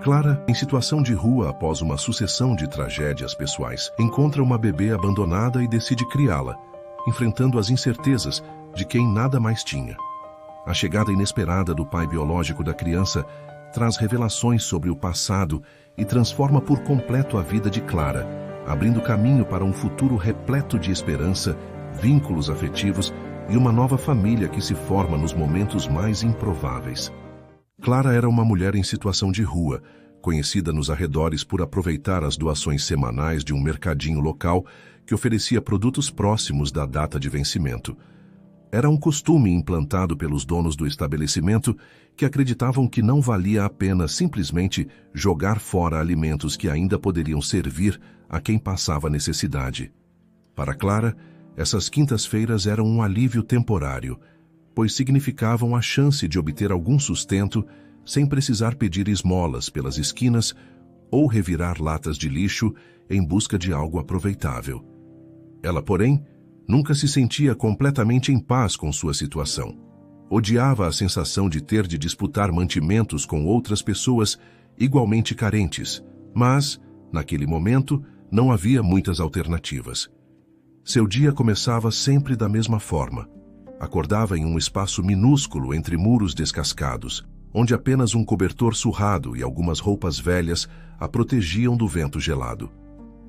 Clara, em situação de rua após uma sucessão de tragédias pessoais, encontra uma bebê abandonada e decide criá-la, enfrentando as incertezas de quem nada mais tinha. A chegada inesperada do pai biológico da criança traz revelações sobre o passado e transforma por completo a vida de Clara, abrindo caminho para um futuro repleto de esperança, vínculos afetivos e uma nova família que se forma nos momentos mais improváveis. Clara era uma mulher em situação de rua, conhecida nos arredores por aproveitar as doações semanais de um mercadinho local que oferecia produtos próximos da data de vencimento. Era um costume implantado pelos donos do estabelecimento que acreditavam que não valia a pena simplesmente jogar fora alimentos que ainda poderiam servir a quem passava necessidade. Para Clara, essas quintas-feiras eram um alívio temporário, pois significavam a chance de obter algum sustento sem precisar pedir esmolas pelas esquinas ou revirar latas de lixo em busca de algo aproveitável. Ela, porém, nunca se sentia completamente em paz com sua situação. Odiava a sensação de ter de disputar mantimentos com outras pessoas igualmente carentes, mas, naquele momento, não havia muitas alternativas. Seu dia começava sempre da mesma forma. Acordava em um espaço minúsculo entre muros descascados, onde apenas um cobertor surrado e algumas roupas velhas a protegiam do vento gelado.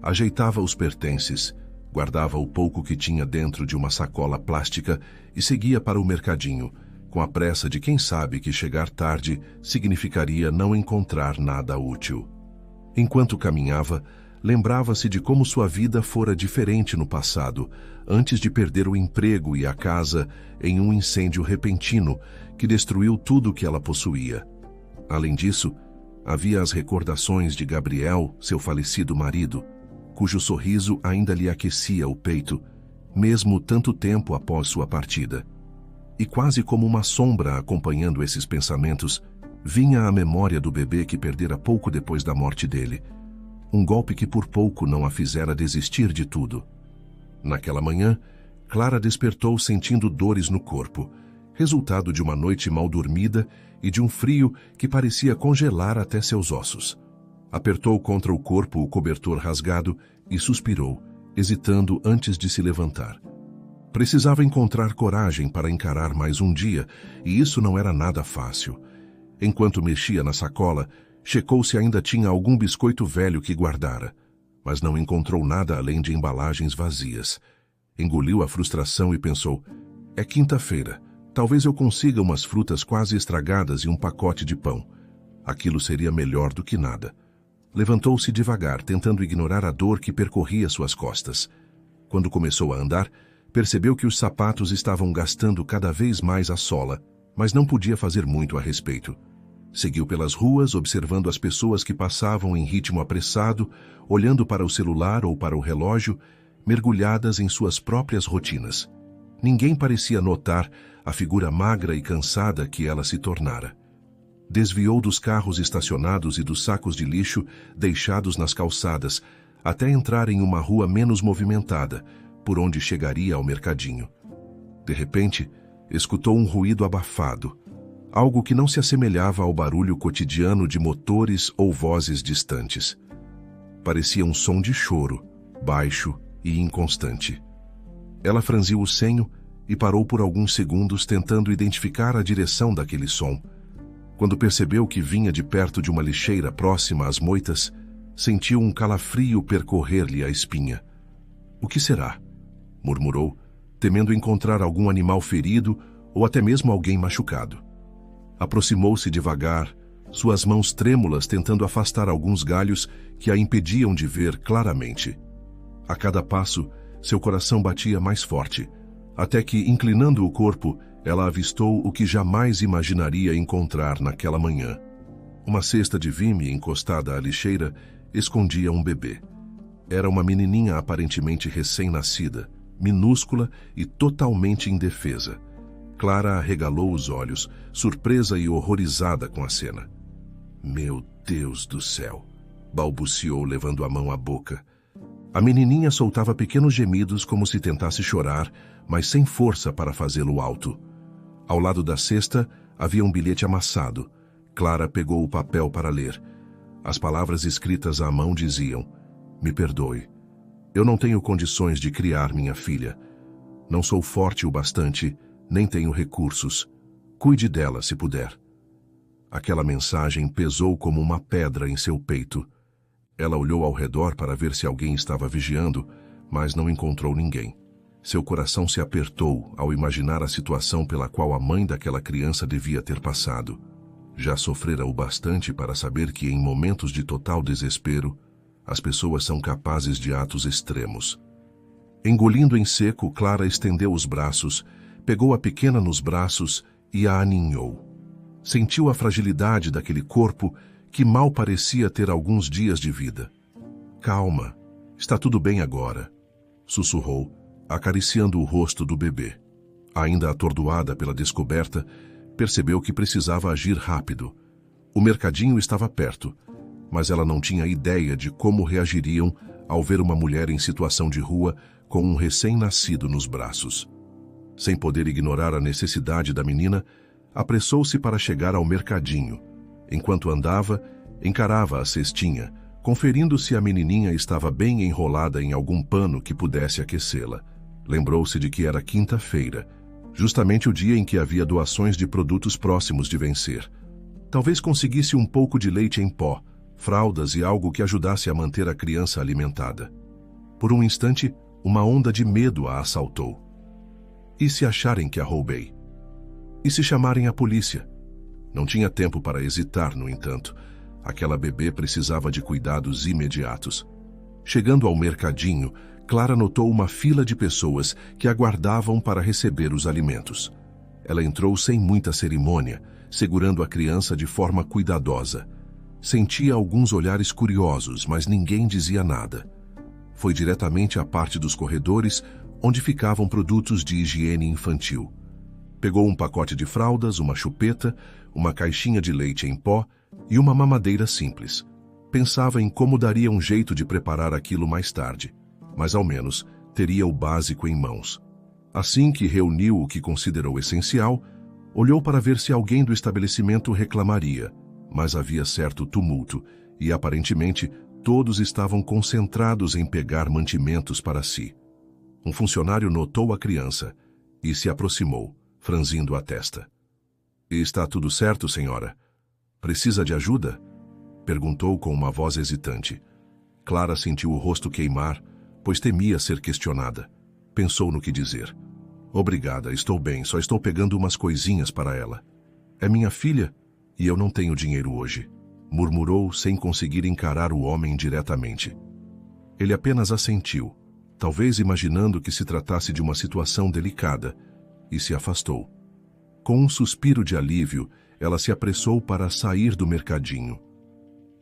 Ajeitava os pertences, guardava o pouco que tinha dentro de uma sacola plástica e seguia para o mercadinho, com a pressa de quem sabe que chegar tarde significaria não encontrar nada útil. Enquanto caminhava, lembrava-se de como sua vida fora diferente no passado, antes de perder o emprego e a casa em um incêndio repentino que destruiu tudo o que ela possuía. Além disso, havia as recordações de Gabriel, seu falecido marido, cujo sorriso ainda lhe aquecia o peito, mesmo tanto tempo após sua partida. E quase como uma sombra acompanhando esses pensamentos, vinha a memória do bebê que perdera pouco depois da morte dele. Um golpe que por pouco não a fizera desistir de tudo. Naquela manhã, Clara despertou sentindo dores no corpo, resultado de uma noite mal dormida e de um frio que parecia congelar até seus ossos. Apertou contra o corpo o cobertor rasgado e suspirou, hesitando antes de se levantar. Precisava encontrar coragem para encarar mais um dia, e isso não era nada fácil. Enquanto mexia na sacola, checou se ainda tinha algum biscoito velho que guardara, mas não encontrou nada além de embalagens vazias. Engoliu a frustração e pensou, é quinta-feira, talvez eu consiga umas frutas quase estragadas e um pacote de pão. Aquilo seria melhor do que nada. Levantou-se devagar, tentando ignorar a dor que percorria suas costas. Quando começou a andar, percebeu que os sapatos estavam gastando cada vez mais a sola, mas não podia fazer muito a respeito. Seguiu pelas ruas, observando as pessoas que passavam em ritmo apressado, olhando para o celular ou para o relógio, mergulhadas em suas próprias rotinas. Ninguém parecia notar a figura magra e cansada que ela se tornara. Desviou dos carros estacionados e dos sacos de lixo deixados nas calçadas, até entrar em uma rua menos movimentada, por onde chegaria ao mercadinho. De repente, escutou um ruído abafado, algo que não se assemelhava ao barulho cotidiano de motores ou vozes distantes. Parecia um som de choro, baixo e inconstante. Ela franziu o senho e parou por alguns segundos tentando identificar a direção daquele som. Quando percebeu que vinha de perto de uma lixeira próxima às moitas, sentiu um calafrio percorrer-lhe a espinha. O que será? Murmurou, temendo encontrar algum animal ferido ou até mesmo alguém machucado. Aproximou-se devagar, suas mãos trêmulas tentando afastar alguns galhos que a impediam de ver claramente. A cada passo, seu coração batia mais forte, até que, inclinando o corpo, ela avistou o que jamais imaginaria encontrar naquela manhã. Uma cesta de vime encostada à lixeira escondia um bebê. Era uma menininha aparentemente recém-nascida, minúscula e totalmente indefesa. Clara arregalou os olhos, surpresa e horrorizada com a cena. Meu Deus do céu! Balbuciou, levando a mão à boca. A menininha soltava pequenos gemidos como se tentasse chorar, mas sem força para fazê-lo alto. Ao lado da cesta havia um bilhete amassado. Clara pegou o papel para ler. As palavras escritas à mão diziam: "Me perdoe. Eu não tenho condições de criar minha filha. Não sou forte o bastante, nem tenho recursos. Cuide dela se puder." Aquela mensagem pesou como uma pedra em seu peito. Ela olhou ao redor para ver se alguém estava vigiando, mas não encontrou ninguém. Seu coração se apertou ao imaginar a situação pela qual a mãe daquela criança devia ter passado. Já sofrera o bastante para saber que, em momentos de total desespero, as pessoas são capazes de atos extremos. Engolindo em seco, Clara estendeu os braços, pegou a pequena nos braços e a aninhou. Sentiu a fragilidade daquele corpo que mal parecia ter alguns dias de vida. "Calma, está tudo bem agora", sussurrou, acariciando o rosto do bebê. Ainda atordoada pela descoberta, percebeu que precisava agir rápido. O mercadinho estava perto, mas ela não tinha ideia de como reagiriam ao ver uma mulher em situação de rua com um recém-nascido nos braços. Sem poder ignorar a necessidade da menina, apressou-se para chegar ao mercadinho. Enquanto andava, encarava a cestinha, conferindo se a menininha estava bem enrolada em algum pano que pudesse aquecê-la. Lembrou-se de que era quinta-feira, justamente o dia em que havia doações de produtos próximos de vencer. Talvez conseguisse um pouco de leite em pó, fraldas e algo que ajudasse a manter a criança alimentada. Por um instante, uma onda de medo a assaltou. E se acharem que a roubei? E se chamarem a polícia? Não tinha tempo para hesitar, no entanto. Aquela bebê precisava de cuidados imediatos. Chegando ao mercadinho, Clara notou uma fila de pessoas que aguardavam para receber os alimentos. Ela entrou sem muita cerimônia, segurando a criança de forma cuidadosa. Sentia alguns olhares curiosos, mas ninguém dizia nada. Foi diretamente à parte dos corredores, onde ficavam produtos de higiene infantil. Pegou um pacote de fraldas, uma chupeta, uma caixinha de leite em pó e uma mamadeira simples. Pensava em como daria um jeito de preparar aquilo mais tarde, mas ao menos teria o básico em mãos. Assim que reuniu o que considerou essencial, olhou para ver se alguém do estabelecimento reclamaria, mas havia certo tumulto e, aparentemente, todos estavam concentrados em pegar mantimentos para si. Um funcionário notou a criança e se aproximou, franzindo a testa. "Está tudo certo, senhora? Precisa de ajuda?" perguntou com uma voz hesitante. Clara sentiu o rosto queimar, pois temia ser questionada. Pensou no que dizer. "Obrigada, estou bem, só estou pegando umas coisinhas para ela. É minha filha e eu não tenho dinheiro hoje", murmurou sem conseguir encarar o homem diretamente. Ele apenas assentiu, talvez imaginando que se tratasse de uma situação delicada, e se afastou. Com um suspiro de alívio, ela se apressou para sair do mercadinho.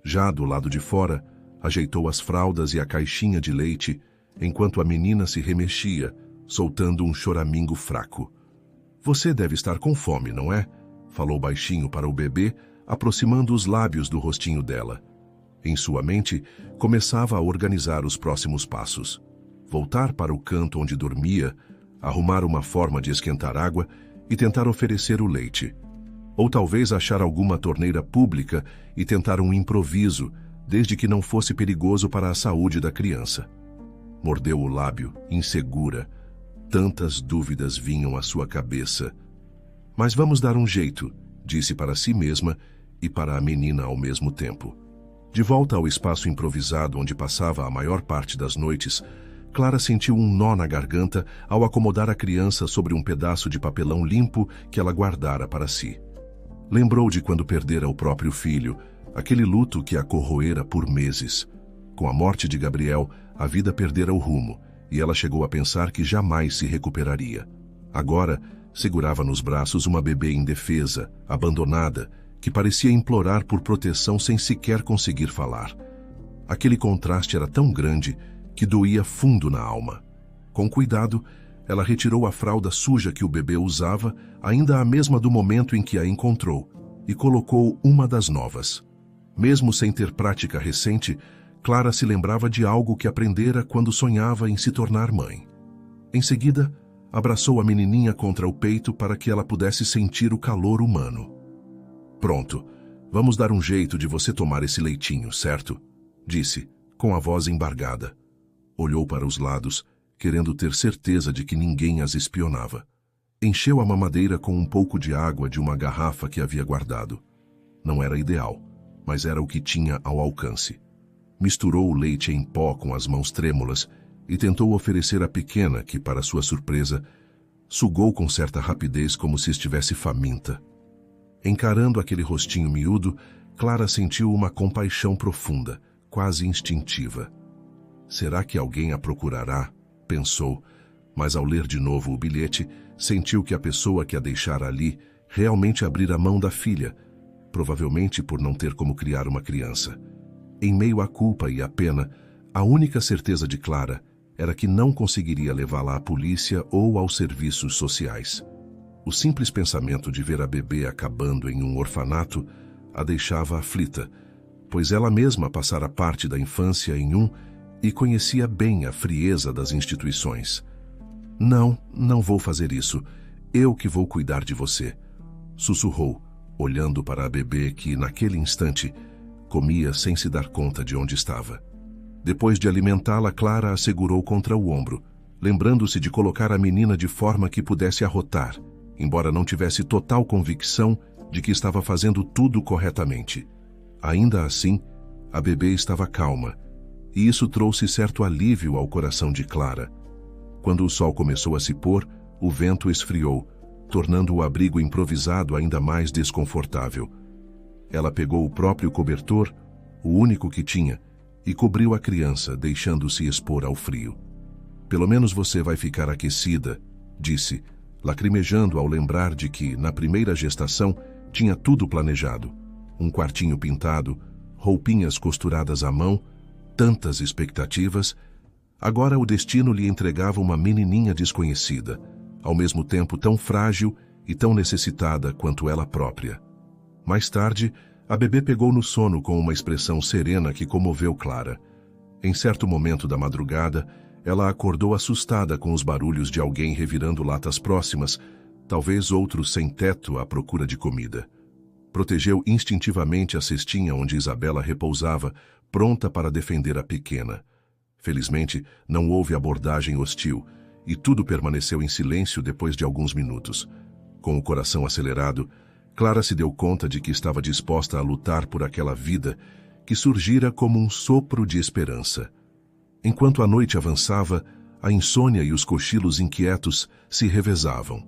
Já do lado de fora, ajeitou as fraldas e a caixinha de leite, enquanto a menina se remexia, soltando um choramingo fraco. "Você deve estar com fome, não é?", falou baixinho para o bebê, aproximando os lábios do rostinho dela. Em sua mente, começava a organizar os próximos passos. Voltar para o canto onde dormia, arrumar uma forma de esquentar água e tentar oferecer o leite. Ou talvez achar alguma torneira pública e tentar um improviso, desde que não fosse perigoso para a saúde da criança. Mordeu o lábio, insegura. Tantas dúvidas vinham à sua cabeça. "Mas vamos dar um jeito", disse para si mesma e para a menina ao mesmo tempo. De volta ao espaço improvisado onde passava a maior parte das noites, Clara sentiu um nó na garganta ao acomodar a criança sobre um pedaço de papelão limpo que ela guardara para si. Lembrou de quando perdera o próprio filho, aquele luto que a corroera por meses. Com a morte de Gabriel, a vida perdera o rumo, e ela chegou a pensar que jamais se recuperaria. Agora, segurava nos braços uma bebê indefesa, abandonada, que parecia implorar por proteção sem sequer conseguir falar. Aquele contraste era tão grande que doía fundo na alma. Com cuidado, ela retirou a fralda suja que o bebê usava, ainda a mesma do momento em que a encontrou, e colocou uma das novas. Mesmo sem ter prática recente, Clara se lembrava de algo que aprendera quando sonhava em se tornar mãe. Em seguida, abraçou a menininha contra o peito para que ela pudesse sentir o calor humano. "Pronto, Vamos dar um jeito de você tomar esse leitinho, certo? Disse, com a voz embargada. Olhou para os lados, querendo ter certeza de que ninguém as espionava. Encheu a mamadeira com um pouco de água de uma garrafa que havia guardado. Não era ideal, mas era o que tinha ao alcance. Misturou o leite em pó com as mãos trêmulas e tentou oferecer à pequena que, para sua surpresa, sugou com certa rapidez como se estivesse faminta. Encarando aquele rostinho miúdo, Clara sentiu uma compaixão profunda, quase instintiva. Será que alguém a procurará? Pensou, mas ao ler de novo o bilhete, sentiu que a pessoa que a deixara ali realmente abrira a mão da filha, provavelmente por não ter como criar uma criança. Em meio à culpa e à pena, a única certeza de Clara era que não conseguiria levá-la à polícia ou aos serviços sociais. O simples pensamento de ver a bebê acabando em um orfanato a deixava aflita, pois ela mesma passara parte da infância em um e conhecia bem a frieza das instituições. Não vou fazer isso. Eu que vou cuidar de você, sussurrou, olhando para a bebê que, naquele instante, comia sem se dar conta de onde estava. Depois de alimentá-la, Clara a segurou contra o ombro, lembrando-se de colocar a menina de forma que pudesse arrotar, embora não tivesse total convicção de que estava fazendo tudo corretamente. Ainda assim, a bebê estava calma, e isso trouxe certo alívio ao coração de Clara. Quando o sol começou a se pôr, o vento esfriou, tornando o abrigo improvisado ainda mais desconfortável. Ela pegou o próprio cobertor, o único que tinha, e cobriu a criança, deixando-se expor ao frio. Pelo menos você vai ficar aquecida, disse, lacrimejando ao lembrar de que, na primeira gestação, tinha tudo planejado. Um quartinho pintado, roupinhas costuradas à mão, tantas expectativas. Agora o destino lhe entregava uma menininha desconhecida, ao mesmo tempo tão frágil e tão necessitada quanto ela própria. Mais tarde, a bebê pegou no sono com uma expressão serena que comoveu Clara. Em certo momento da madrugada, ela acordou assustada com os barulhos de alguém revirando latas próximas, talvez outro sem teto à procura de comida. Protegeu instintivamente a cestinha onde Isabela repousava, pronta para defender a pequena. Felizmente, não houve abordagem hostil, e tudo permaneceu em silêncio depois de alguns minutos. Com o coração acelerado, Clara se deu conta de que estava disposta a lutar por aquela vida que surgira como um sopro de esperança. Enquanto a noite avançava, a insônia e os cochilos inquietos se revezavam.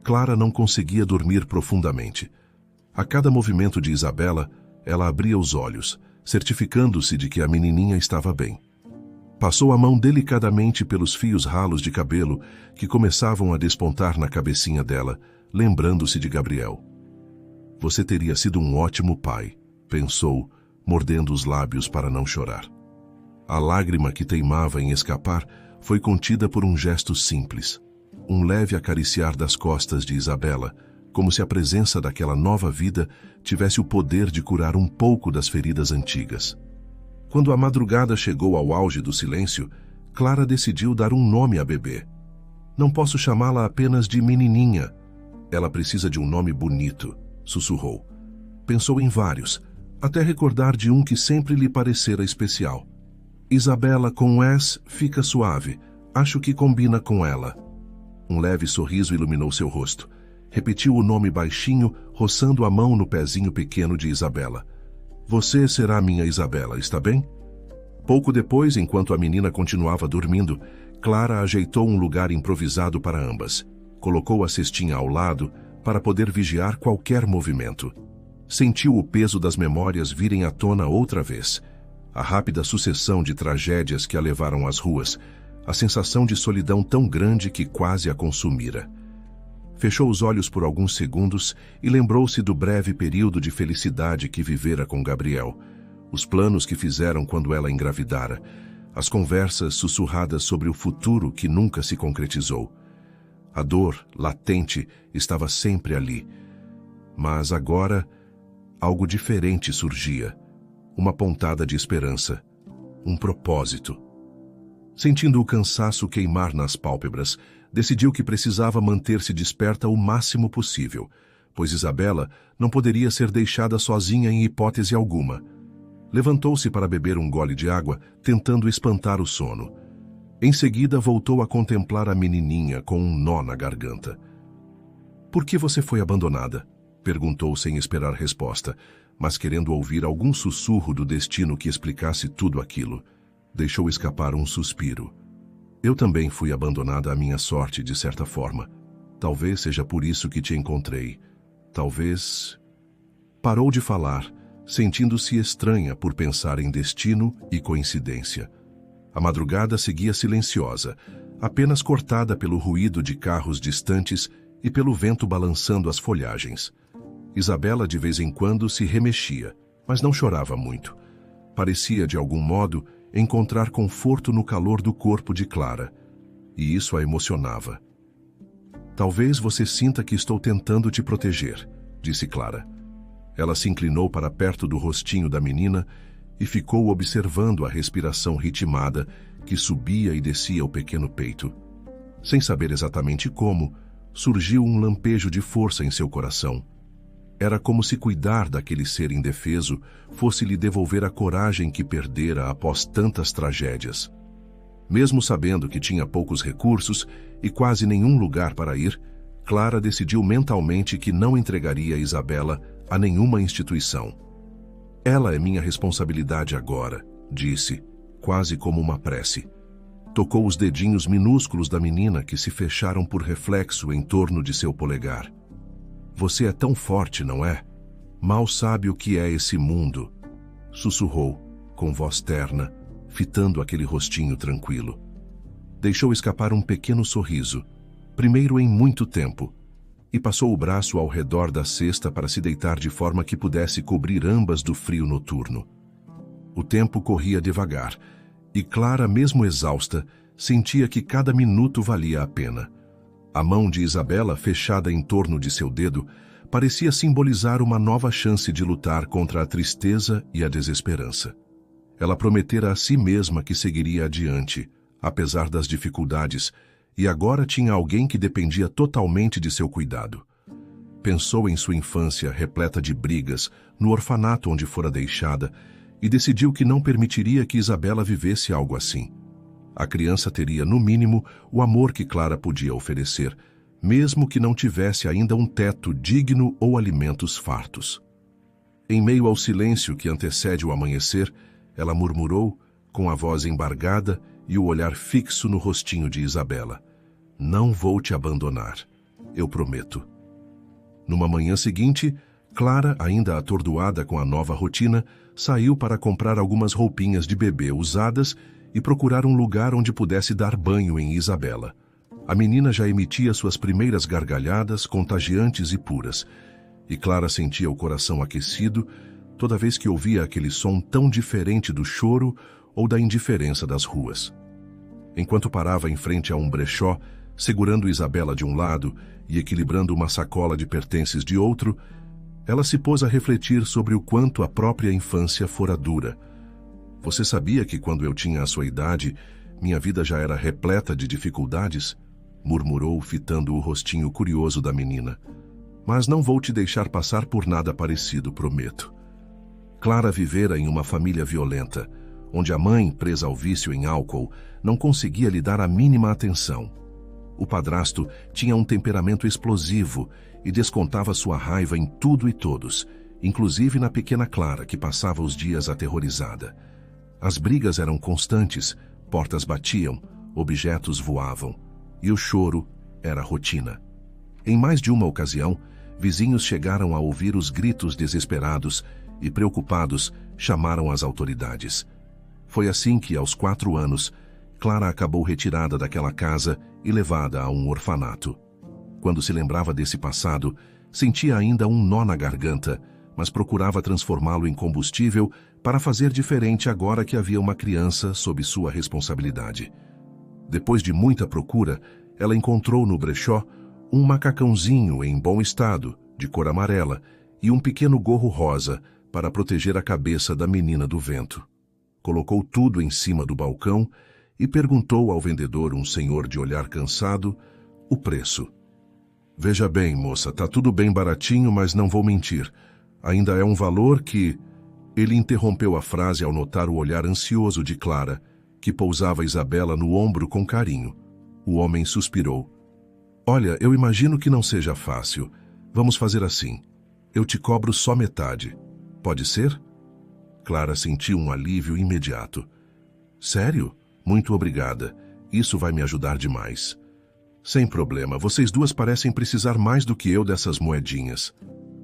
Clara não conseguia dormir profundamente. A cada movimento de Isabela, ela abria os olhos, certificando-se de que a menininha estava bem. Passou a mão delicadamente pelos fios ralos de cabelo que começavam a despontar na cabecinha dela, lembrando-se de Gabriel. Você teria sido um ótimo pai, pensou, mordendo os lábios para não chorar. A lágrima que teimava em escapar foi contida por um gesto simples, um leve acariciar das costas de Isabela, como se a presença daquela nova vida tivesse o poder de curar um pouco das feridas antigas. Quando a madrugada chegou ao auge do silêncio, Clara decidiu dar um nome à bebê. Não posso chamá-la apenas de menininha. Ela precisa de um nome bonito, sussurrou. Pensou em vários, até recordar de um que sempre lhe parecera especial. Isabela com S fica suave. Acho que combina com ela. Um leve sorriso iluminou seu rosto. Repetiu o nome baixinho, roçando a mão no pezinho pequeno de Isabela. Você será minha Isabela, está bem? Pouco depois, enquanto a menina continuava dormindo, Clara ajeitou um lugar improvisado para ambas. Colocou a cestinha ao lado para poder vigiar qualquer movimento. Sentiu o peso das memórias virem à tona outra vez. A rápida sucessão de tragédias que a levaram às ruas, a sensação de solidão tão grande que quase a consumira. Fechou os olhos por alguns segundos e lembrou-se do breve período de felicidade que vivera com Gabriel, os planos que fizeram quando ela engravidara, as conversas sussurradas sobre o futuro que nunca se concretizou. A dor, latente, estava sempre ali. Mas agora, algo diferente surgia. Uma pontada de esperança. Um propósito. Sentindo o cansaço queimar nas pálpebras, decidiu que precisava manter-se desperta o máximo possível, pois Isabela não poderia ser deixada sozinha em hipótese alguma. Levantou-se para beber um gole de água, tentando espantar o sono. Em seguida, voltou a contemplar a menininha com um nó na garganta. "Por que você foi abandonada?" perguntou sem esperar resposta, mas querendo ouvir algum sussurro do destino que explicasse tudo aquilo. Deixou escapar um suspiro. "Eu também fui abandonada à minha sorte, de certa forma. Talvez seja por isso que te encontrei. Talvez..." Parou de falar, sentindo-se estranha por pensar em destino e coincidência. A madrugada seguia silenciosa, apenas cortada pelo ruído de carros distantes e pelo vento balançando as folhagens. Isabela de vez em quando se remexia, mas não chorava muito. Parecia, de algum modo, encontrar conforto no calor do corpo de Clara, e isso a emocionava. "Talvez você sinta que estou tentando te proteger", disse Clara. Ela se inclinou para perto do rostinho da menina e ficou observando a respiração ritmada que subia e descia o pequeno peito. Sem saber exatamente como, surgiu um lampejo de força em seu coração. Era como se cuidar daquele ser indefeso fosse lhe devolver a coragem que perdera após tantas tragédias. Mesmo sabendo que tinha poucos recursos e quase nenhum lugar para ir, Clara decidiu mentalmente que não entregaria Isabela a nenhuma instituição. "Ela é minha responsabilidade agora", disse, quase como uma prece. Tocou os dedinhos minúsculos da menina que se fecharam por reflexo em torno de seu polegar. "Você é tão forte, não é? Mal sabe o que é esse mundo", sussurrou, com voz terna, fitando aquele rostinho tranquilo. Deixou escapar um pequeno sorriso, primeiro em muito tempo, e passou o braço ao redor da cesta para se deitar de forma que pudesse cobrir ambas do frio noturno. O tempo corria devagar, e Clara, mesmo exausta, sentia que cada minuto valia a pena. A mão de Isabela, fechada em torno de seu dedo, parecia simbolizar uma nova chance de lutar contra a tristeza e a desesperança. Ela prometera a si mesma que seguiria adiante, apesar das dificuldades, e agora tinha alguém que dependia totalmente de seu cuidado. Pensou em sua infância repleta de brigas, no orfanato onde fora deixada, e decidiu que não permitiria que Isabela vivesse algo assim. A criança teria, no mínimo, o amor que Clara podia oferecer, mesmo que não tivesse ainda um teto digno ou alimentos fartos. Em meio ao silêncio que antecede o amanhecer, ela murmurou, com a voz embargada e o olhar fixo no rostinho de Isabela: "Não vou te abandonar, eu prometo." Numa manhã seguinte, Clara, ainda atordoada com a nova rotina, saiu para comprar algumas roupinhas de bebê usadas e procurar um lugar onde pudesse dar banho em Isabela. A menina já emitia suas primeiras gargalhadas, contagiantes e puras, e Clara sentia o coração aquecido toda vez que ouvia aquele som tão diferente do choro ou da indiferença das ruas. Enquanto parava em frente a um brechó, segurando Isabela de um lado e equilibrando uma sacola de pertences de outro, ela se pôs a refletir sobre o quanto a própria infância fora dura. "Você sabia que quando eu tinha a sua idade, minha vida já era repleta de dificuldades?" murmurou, fitando o rostinho curioso da menina. "Mas não vou te deixar passar por nada parecido, prometo." Clara vivera em uma família violenta, onde a mãe, presa ao vício em álcool, não conseguia lhe dar a mínima atenção. O padrasto tinha um temperamento explosivo e descontava sua raiva em tudo e todos, inclusive na pequena Clara, que passava os dias aterrorizada. As brigas eram constantes, portas batiam, objetos voavam, e o choro era rotina. Em mais de uma ocasião, vizinhos chegaram a ouvir os gritos desesperados e, preocupados, chamaram as autoridades. Foi assim que, aos 4 anos, Clara acabou retirada daquela casa e levada a um orfanato. Quando se lembrava desse passado, sentia ainda um nó na garganta, mas procurava transformá-lo em combustível para fazer diferente agora que havia uma criança sob sua responsabilidade. Depois de muita procura, ela encontrou no brechó um macacãozinho em bom estado, de cor amarela, e um pequeno gorro rosa para proteger a cabeça da menina do vento. Colocou tudo em cima do balcão e perguntou ao vendedor, um senhor de olhar cansado, o preço. Veja bem, moça, tá tudo bem baratinho, mas não vou mentir. Ainda é um valor que... Ele interrompeu a frase ao notar o olhar ansioso de Clara, que pousava Isabela no ombro com carinho. O homem suspirou. Olha, eu imagino que não seja fácil. Vamos fazer assim. Eu te cobro só metade. Pode ser? Clara sentiu um alívio imediato. Sério? Muito obrigada. Isso vai me ajudar demais. Sem problema, vocês duas parecem precisar mais do que eu dessas moedinhas.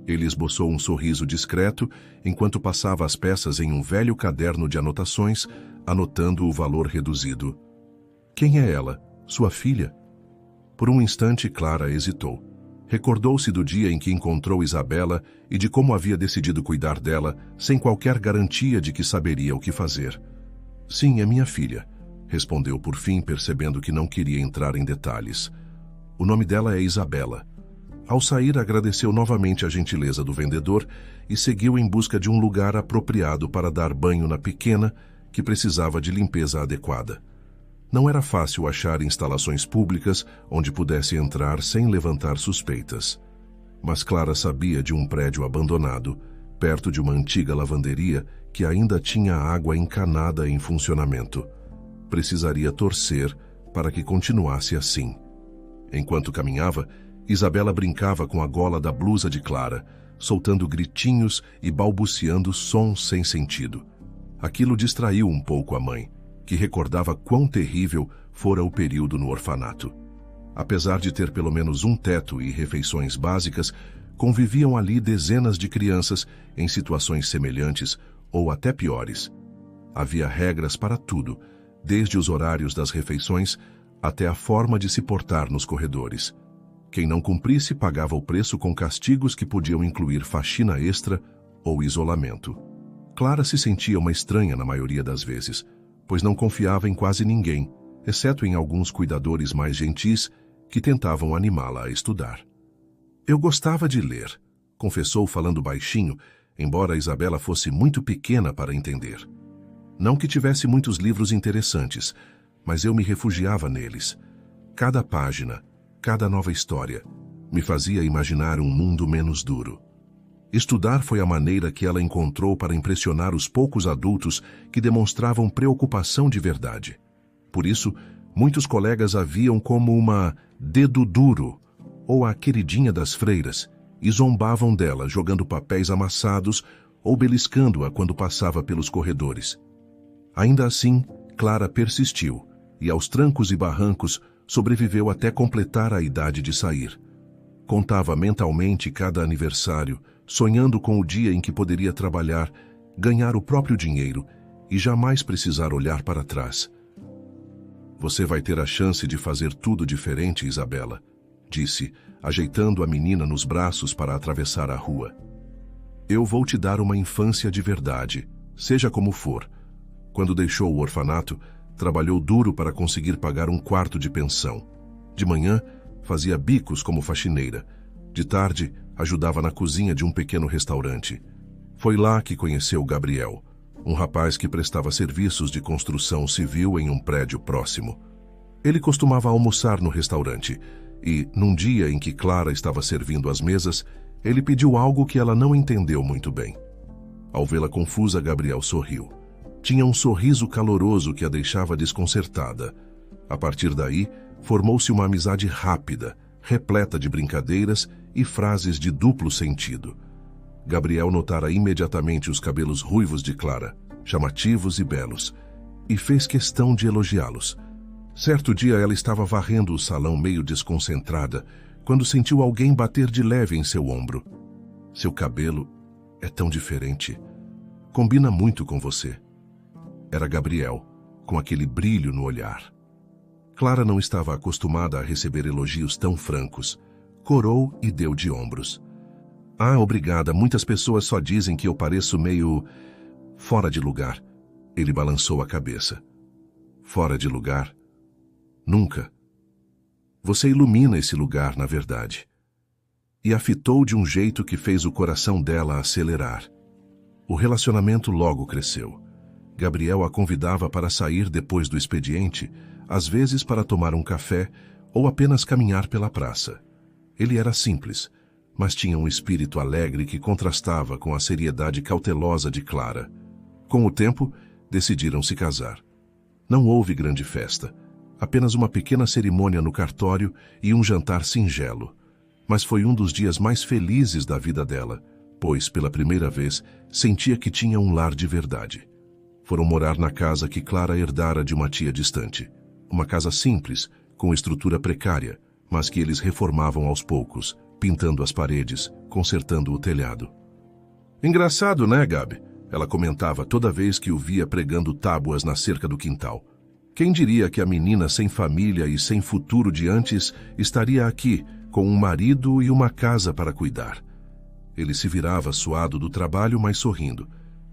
Ele esboçou um sorriso discreto enquanto passava as peças em um velho caderno de anotações, anotando o valor reduzido. Quem é ela? Sua filha? Por um instante, Clara hesitou. Recordou-se do dia em que encontrou Isabela e de como havia decidido cuidar dela, sem qualquer garantia de que saberia o que fazer. Sim, é minha filha, respondeu por fim, percebendo que não queria entrar em detalhes. O nome dela é Isabela. Ao sair, agradeceu novamente a gentileza do vendedor e seguiu em busca de um lugar apropriado para dar banho na pequena, que precisava de limpeza adequada. Não era fácil achar instalações públicas onde pudesse entrar sem levantar suspeitas. Mas Clara sabia de um prédio abandonado, perto de uma antiga lavanderia que ainda tinha água encanada em funcionamento. Precisaria torcer para que continuasse assim. Enquanto caminhava, Isabela brincava com a gola da blusa de Clara, soltando gritinhos e balbuciando sons sem sentido. Aquilo distraiu um pouco a mãe, que recordava quão terrível fora o período no orfanato. Apesar de ter pelo menos um teto e refeições básicas, conviviam ali dezenas de crianças em situações semelhantes ou até piores. Havia regras para tudo, desde os horários das refeições até a forma de se portar nos corredores. Quem não cumprisse pagava o preço com castigos que podiam incluir faxina extra ou isolamento. Clara se sentia uma estranha na maioria das vezes, pois não confiava em quase ninguém, exceto em alguns cuidadores mais gentis que tentavam animá-la a estudar. Eu gostava de ler, confessou falando baixinho, embora Isabela fosse muito pequena para entender. Não que tivesse muitos livros interessantes, mas eu me refugiava neles. Cada página, cada nova história, me fazia imaginar um mundo menos duro. Estudar foi a maneira que ela encontrou para impressionar os poucos adultos que demonstravam preocupação de verdade. Por isso, muitos colegas a viam como uma dedo duro ou a queridinha das freiras e zombavam dela jogando papéis amassados ou beliscando-a quando passava pelos corredores. Ainda assim, Clara persistiu e, aos trancos e barrancos, sobreviveu até completar a idade de sair. Contava mentalmente cada aniversário, sonhando com o dia em que poderia trabalhar, ganhar o próprio dinheiro e jamais precisar olhar para trás. Você vai ter a chance de fazer tudo diferente, Isabela, disse, ajeitando a menina nos braços para atravessar a rua. Eu vou te dar uma infância de verdade, seja como for. Quando deixou o orfanato, trabalhou duro para conseguir pagar um quarto de pensão. De manhã, fazia bicos como faxineira. De tarde, ajudava na cozinha de um pequeno restaurante. Foi lá que conheceu Gabriel, um rapaz que prestava serviços de construção civil em um prédio próximo. Ele costumava almoçar no restaurante e, num dia em que Clara estava servindo as mesas, ele pediu algo que ela não entendeu muito bem. Ao vê-la confusa, Gabriel sorriu. Tinha um sorriso caloroso que a deixava desconcertada. A partir daí, formou-se uma amizade rápida, repleta de brincadeiras e frases de duplo sentido. Gabriel notara imediatamente os cabelos ruivos de Clara, chamativos e belos, e fez questão de elogiá-los. Certo dia ela estava varrendo o salão meio desconcentrada, quando sentiu alguém bater de leve em seu ombro. Seu cabelo é tão diferente. Combina muito com você. Era Gabriel, com aquele brilho no olhar. Clara não estava acostumada a receber elogios tão francos. Corou e deu de ombros. Ah, obrigada, muitas pessoas só dizem que eu pareço meio... fora de lugar. Ele balançou a cabeça. Fora de lugar? Nunca. Você ilumina esse lugar, na verdade. E a fitou de um jeito que fez o coração dela acelerar. O relacionamento logo cresceu. Gabriel a convidava para sair depois do expediente, às vezes para tomar um café ou apenas caminhar pela praça. Ele era simples, mas tinha um espírito alegre que contrastava com a seriedade cautelosa de Clara. Com o tempo, decidiram se casar. Não houve grande festa, apenas uma pequena cerimônia no cartório e um jantar singelo. Mas foi um dos dias mais felizes da vida dela, pois, pela primeira vez, sentia que tinha um lar de verdade. Foram morar na casa que Clara herdara de uma tia distante. Uma casa simples, com estrutura precária, mas que eles reformavam aos poucos, pintando as paredes, consertando o telhado. Engraçado, né, Gabi? Ela comentava toda vez que o via pregando tábuas na cerca do quintal. Quem diria que a menina sem família e sem futuro de antes estaria aqui, com um marido e uma casa para cuidar? Ele se virava suado do trabalho, mas sorrindo.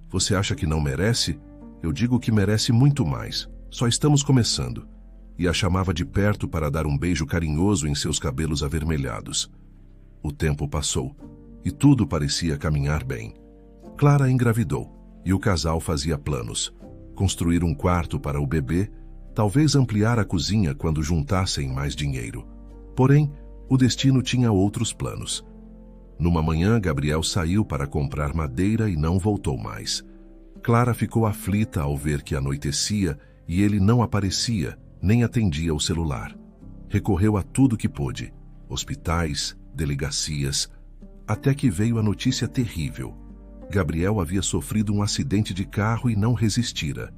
Você acha que não merece? Eu digo que merece muito mais. Só estamos começando. E a chamava de perto para dar um beijo carinhoso em seus cabelos avermelhados. O tempo passou, e tudo parecia caminhar bem. Clara engravidou, e o casal fazia planos. Construir um quarto para o bebê, talvez ampliar a cozinha quando juntassem mais dinheiro. Porém, o destino tinha outros planos. Numa manhã, Gabriel saiu para comprar madeira e não voltou mais. Clara ficou aflita ao ver que anoitecia e ele não aparecia, nem atendia o celular. Recorreu a tudo que pôde, hospitais, delegacias, até que veio a notícia terrível. Gabriel havia sofrido um acidente de carro e não resistira.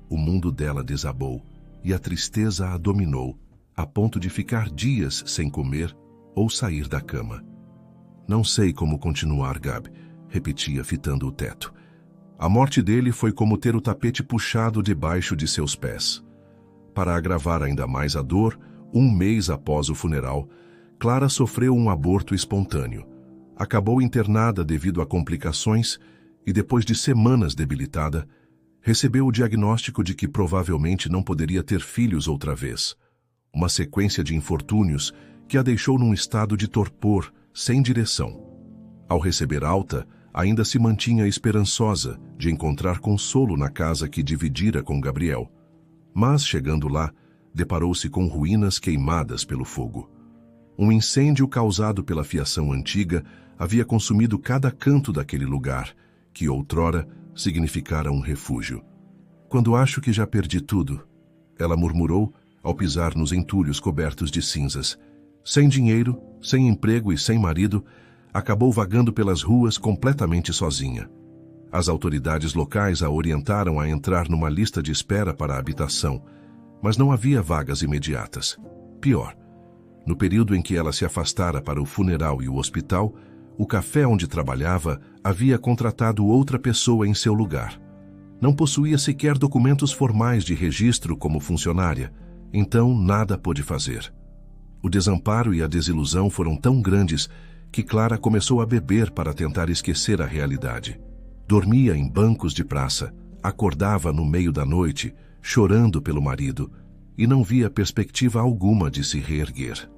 O mundo dela desabou e a tristeza a dominou, a ponto de ficar dias sem comer ou sair da cama. Não sei como continuar, Gabi, repetia fitando o teto. A morte dele foi como ter o tapete puxado debaixo de seus pés. Para agravar ainda mais a dor, um mês após o funeral, Clara sofreu um aborto espontâneo. Acabou internada devido a complicações e, depois de semanas debilitada, recebeu o diagnóstico de que provavelmente não poderia ter filhos outra vez. Uma sequência de infortúnios que a deixou num estado de torpor, sem direção. Ao receber alta, ainda se mantinha esperançosa de encontrar consolo na casa que dividira com Gabriel. Mas, chegando lá, deparou-se com ruínas queimadas pelo fogo. Um incêndio causado pela fiação antiga havia consumido cada canto daquele lugar, que outrora significara um refúgio. Quando acho que já perdi tudo, ela murmurou ao pisar nos entulhos cobertos de cinzas. Sem dinheiro, sem emprego e sem marido, acabou vagando pelas ruas completamente sozinha. As autoridades locais a orientaram a entrar numa lista de espera para a habitação, mas não havia vagas imediatas. Pior, no período em que ela se afastara para o funeral e o hospital, o café onde trabalhava havia contratado outra pessoa em seu lugar. Não possuía sequer documentos formais de registro como funcionária, então nada pôde fazer. O desamparo e a desilusão foram tão grandes que Clara começou a beber para tentar esquecer a realidade. Dormia em bancos de praça, acordava no meio da noite, chorando pelo marido, e não via perspectiva alguma de se reerguer.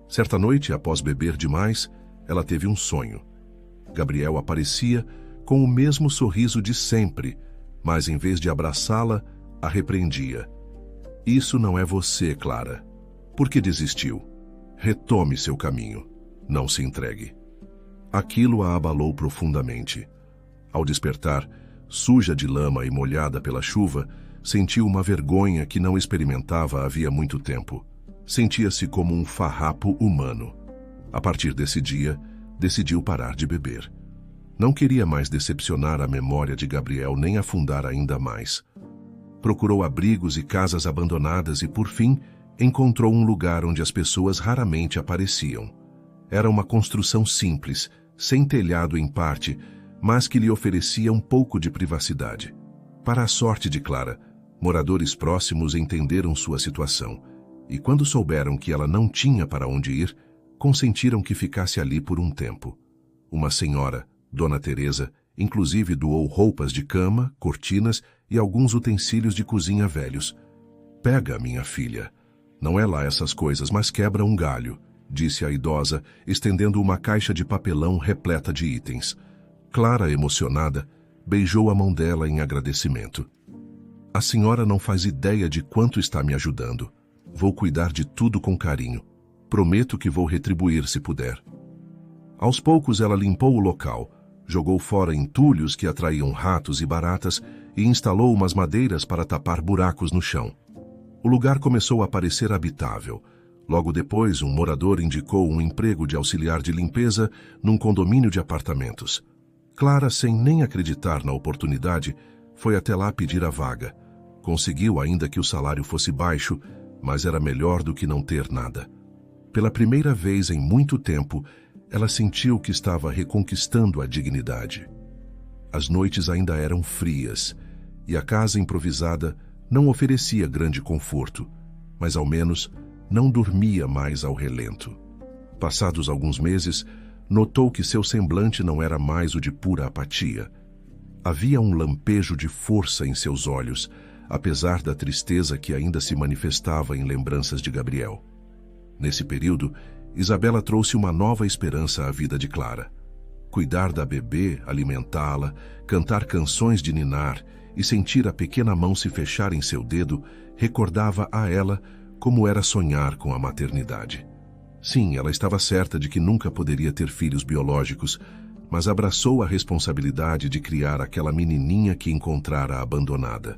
Certa noite, após beber demais, ela teve um sonho. Gabriel aparecia com o mesmo sorriso de sempre, mas em vez de abraçá-la, a repreendia. Isso não é você, Clara. Por que desistiu? Retome seu caminho. Não se entregue. Aquilo a abalou profundamente. Ao despertar, suja de lama e molhada pela chuva, sentiu uma vergonha que não experimentava havia muito tempo. Sentia-se como um farrapo humano. A partir desse dia, decidiu parar de beber. Não queria mais decepcionar a memória de Gabriel nem afundar ainda mais. Procurou abrigos e casas abandonadas e, por fim, encontrou um lugar onde as pessoas raramente apareciam. Era uma construção simples, sem telhado em parte, mas que lhe oferecia um pouco de privacidade. Para a sorte de Clara, moradores próximos entenderam sua situação e, quando souberam que ela não tinha para onde ir, consentiram que ficasse ali por um tempo. Uma senhora, Dona Teresa, inclusive doou roupas de cama, cortinas e alguns utensílios de cozinha velhos. Pega, minha filha. Não é lá essas coisas, mas quebra um galho, disse a idosa, estendendo uma caixa de papelão repleta de itens. Clara, emocionada, beijou a mão dela em agradecimento. A senhora não faz ideia de quanto está me ajudando. Vou cuidar de tudo com carinho. Prometo que vou retribuir se puder. Aos poucos ela limpou o local, jogou fora entulhos que atraíam ratos e baratas e instalou umas madeiras para tapar buracos no chão. O lugar começou a parecer habitável. Logo depois, um morador indicou um emprego de auxiliar de limpeza num condomínio de apartamentos. Clara, sem nem acreditar na oportunidade, foi até lá pedir a vaga. Conseguiu, ainda que o salário fosse baixo, mas era melhor do que não ter nada. Pela primeira vez em muito tempo, ela sentiu que estava reconquistando a dignidade. As noites ainda eram frias, e a casa improvisada não oferecia grande conforto, mas ao menos não dormia mais ao relento. Passados alguns meses, notou que seu semblante não era mais o de pura apatia. Havia um lampejo de força em seus olhos, apesar da tristeza que ainda se manifestava em lembranças de Gabriel. Nesse período, Isabela trouxe uma nova esperança à vida de Clara. Cuidar da bebê, alimentá-la, cantar canções de ninar e sentir a pequena mão se fechar em seu dedo recordava a ela como era sonhar com a maternidade. Sim, ela estava certa de que nunca poderia ter filhos biológicos, mas abraçou a responsabilidade de criar aquela menininha que encontrara abandonada.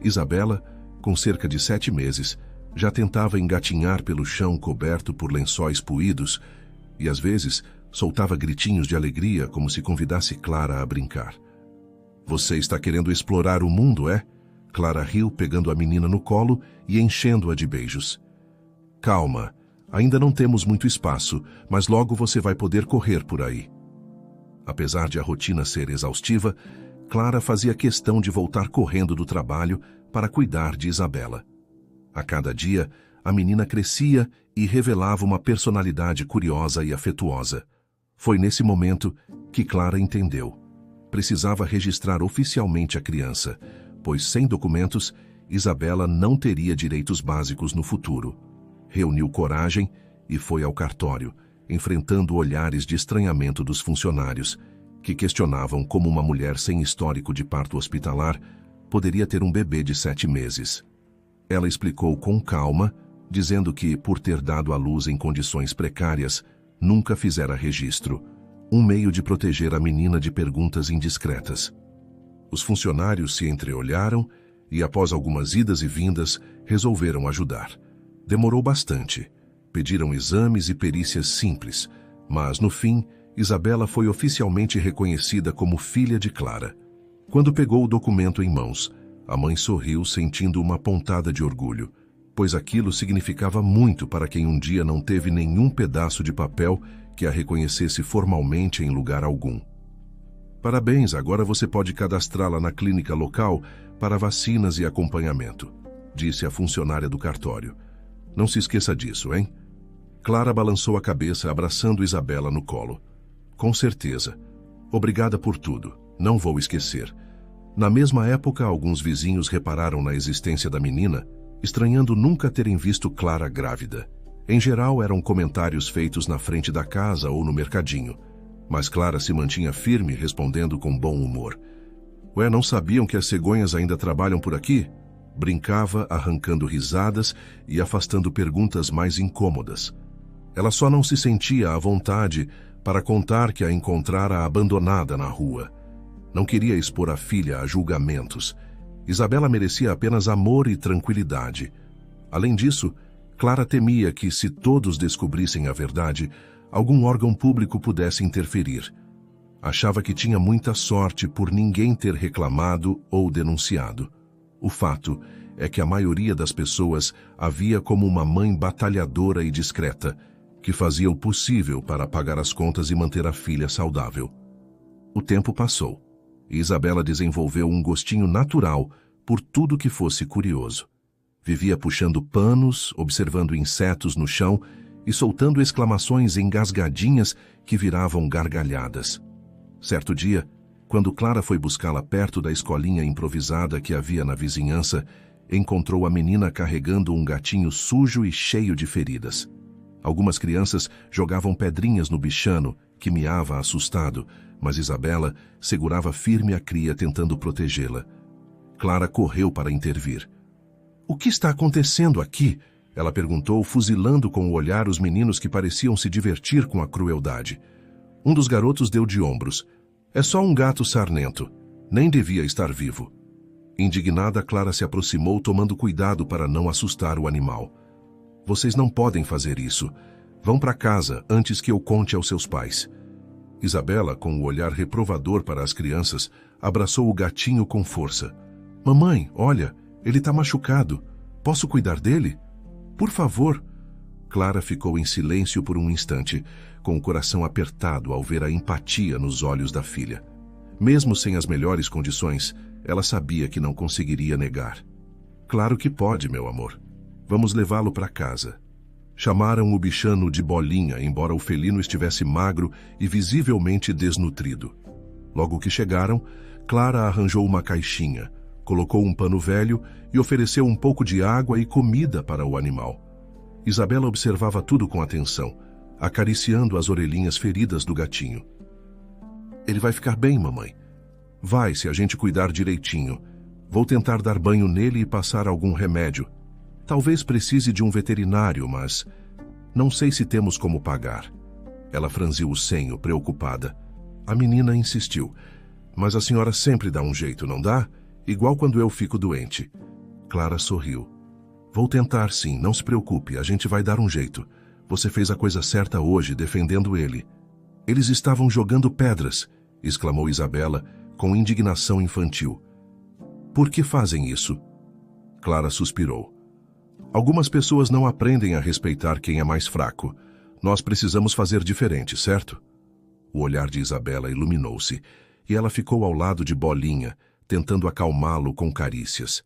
Isabela, com cerca de 7 meses, já tentava engatinhar pelo chão coberto por lençóis puídos e, às vezes, soltava gritinhos de alegria como se convidasse Clara a brincar. Você está querendo explorar o mundo, é? Clara riu, pegando a menina no colo e enchendo-a de beijos. Calma, ainda não temos muito espaço, mas logo você vai poder correr por aí. Apesar de a rotina ser exaustiva, Clara fazia questão de voltar correndo do trabalho para cuidar de Isabela. A cada dia, a menina crescia e revelava uma personalidade curiosa e afetuosa. Foi nesse momento que Clara entendeu. Precisava registrar oficialmente a criança, pois sem documentos, Isabela não teria direitos básicos no futuro. Reuniu coragem e foi ao cartório, enfrentando olhares de estranhamento dos funcionários, que questionavam como uma mulher sem histórico de parto hospitalar poderia ter um bebê de 7 meses. Ela explicou com calma, dizendo que, por ter dado à luz em condições precárias, nunca fizera registro, um meio de proteger a menina de perguntas indiscretas. Os funcionários se entreolharam e, após algumas idas e vindas, resolveram ajudar. Demorou bastante. Pediram exames e perícias simples, mas, no fim, Isabela foi oficialmente reconhecida como filha de Clara. Quando pegou o documento em mãos, a mãe sorriu, sentindo uma pontada de orgulho, pois aquilo significava muito para quem um dia não teve nenhum pedaço de papel que a reconhecesse formalmente em lugar algum. Parabéns, agora você pode cadastrá-la na clínica local para vacinas e acompanhamento, disse a funcionária do cartório. Não se esqueça disso, hein? Clara balançou a cabeça, abraçando Isabela no colo. Com certeza. Obrigada por tudo. Não vou esquecer. Na mesma época, alguns vizinhos repararam na existência da menina, estranhando nunca terem visto Clara grávida. Em geral, eram comentários feitos na frente da casa ou no mercadinho, mas Clara se mantinha firme, respondendo com bom humor. Ué, não sabiam que as cegonhas ainda trabalham por aqui? Brincava, arrancando risadas e afastando perguntas mais incômodas. Ela só não se sentia à vontade para contar que a encontrara abandonada na rua. Não queria expor a filha a julgamentos. Isabela merecia apenas amor e tranquilidade. Além disso, Clara temia que, se todos descobrissem a verdade, algum órgão público pudesse interferir. Achava que tinha muita sorte por ninguém ter reclamado ou denunciado. O fato é que a maioria das pessoas a via como uma mãe batalhadora e discreta, que fazia o possível para pagar as contas e manter a filha saudável. O tempo passou, e Isabela desenvolveu um gostinho natural por tudo que fosse curioso. Vivia puxando panos, observando insetos no chão e soltando exclamações engasgadinhas que viravam gargalhadas. Certo dia, quando Clara foi buscá-la perto da escolinha improvisada que havia na vizinhança, encontrou a menina carregando um gatinho sujo e cheio de feridas. Algumas crianças jogavam pedrinhas no bichano, que miava assustado, mas Isabela segurava firme a cria tentando protegê-la. Clara correu para intervir. — O que está acontecendo aqui? Ela perguntou, fuzilando com o olhar os meninos que pareciam se divertir com a crueldade. Um dos garotos deu de ombros. É só um gato sarnento. Nem devia estar vivo. Indignada, Clara se aproximou, tomando cuidado para não assustar o animal. Vocês não podem fazer isso. Vão para casa antes que eu conte aos seus pais. Isabela, com o olhar reprovador para as crianças, abraçou o gatinho com força. Mamãe, olha, ele está machucado. Posso cuidar dele? Por favor. Clara ficou em silêncio por um instante, com o coração apertado ao ver a empatia nos olhos da filha. Mesmo sem as melhores condições, ela sabia que não conseguiria negar. Claro que pode, meu amor. Vamos levá-lo para casa. Chamaram o bichano de Bolinha, embora o felino estivesse magro e visivelmente desnutrido. Logo que chegaram, Clara arranjou uma caixinha, colocou um pano velho e ofereceu um pouco de água e comida para o animal. Isabela observava tudo com atenção, acariciando as orelhinhas feridas do gatinho. Ele vai ficar bem, mamãe. Vai, se a gente cuidar direitinho. Vou tentar dar banho nele e passar algum remédio. Talvez precise de um veterinário, mas não sei se temos como pagar. Ela franziu o senho, preocupada. A menina insistiu. Mas a senhora sempre dá um jeito, não dá? Igual quando eu fico doente. Clara sorriu. Vou tentar sim, não se preocupe, a gente vai dar um jeito. Você fez a coisa certa hoje, defendendo ele. Eles estavam jogando pedras, exclamou Isabela, com indignação infantil. Por que fazem isso? Clara suspirou. Algumas pessoas não aprendem a respeitar quem é mais fraco. Nós precisamos fazer diferente, certo? O olhar de Isabela iluminou-se, e ela ficou ao lado de Bolinha, tentando acalmá-lo com carícias.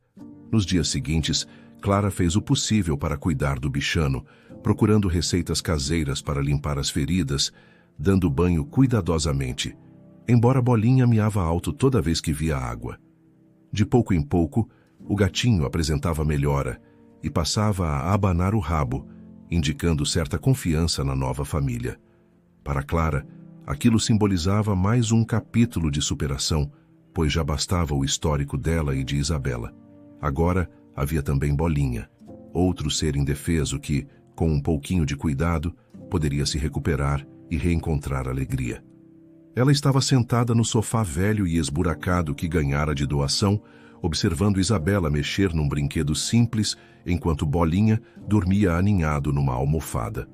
Nos dias seguintes, Clara fez o possível para cuidar do bichano, procurando receitas caseiras para limpar as feridas, dando banho cuidadosamente, embora Bolinha miava alto toda vez que via água. De pouco em pouco, o gatinho apresentava melhora e passava a abanar o rabo, indicando certa confiança na nova família. Para Clara, aquilo simbolizava mais um capítulo de superação, pois já bastava o histórico dela e de Isabela. Agora havia também Bolinha, outro ser indefeso que, com um pouquinho de cuidado, poderia se recuperar e reencontrar alegria. Ela estava sentada no sofá velho e esburacado que ganhara de doação, observando Isabela mexer num brinquedo simples, enquanto Bolinha dormia aninhado numa almofada.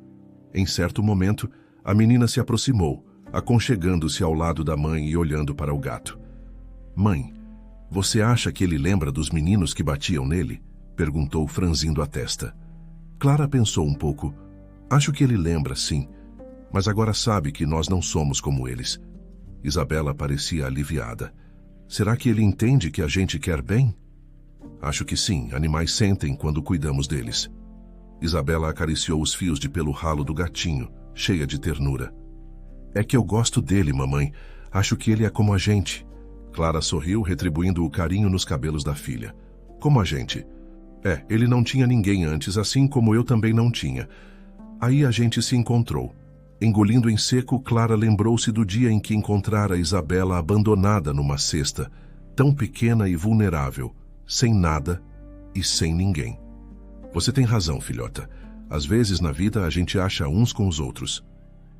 Em certo momento, a menina se aproximou, aconchegando-se ao lado da mãe e olhando para o gato. Mãe, você acha que ele lembra dos meninos que batiam nele? Perguntou, franzindo a testa. Clara pensou um pouco. Acho que ele lembra, sim, mas agora sabe que nós não somos como eles. Isabela parecia aliviada. Será que ele entende que a gente quer bem? Acho que sim, animais sentem quando cuidamos deles. Isabela acariciou os fios de pelo ralo do gatinho, cheia de ternura. É que eu gosto dele, mamãe. Acho que ele é como a gente. Clara sorriu, retribuindo o carinho nos cabelos da filha. Como a gente? Ele não tinha ninguém antes, assim como eu também não tinha. Aí a gente se encontrou. Engolindo em seco, Clara lembrou-se do dia em que encontrara Isabela abandonada numa cesta, tão pequena e vulnerável, sem nada e sem ninguém. Você tem razão, filhota. Às vezes na vida a gente acha uns com os outros.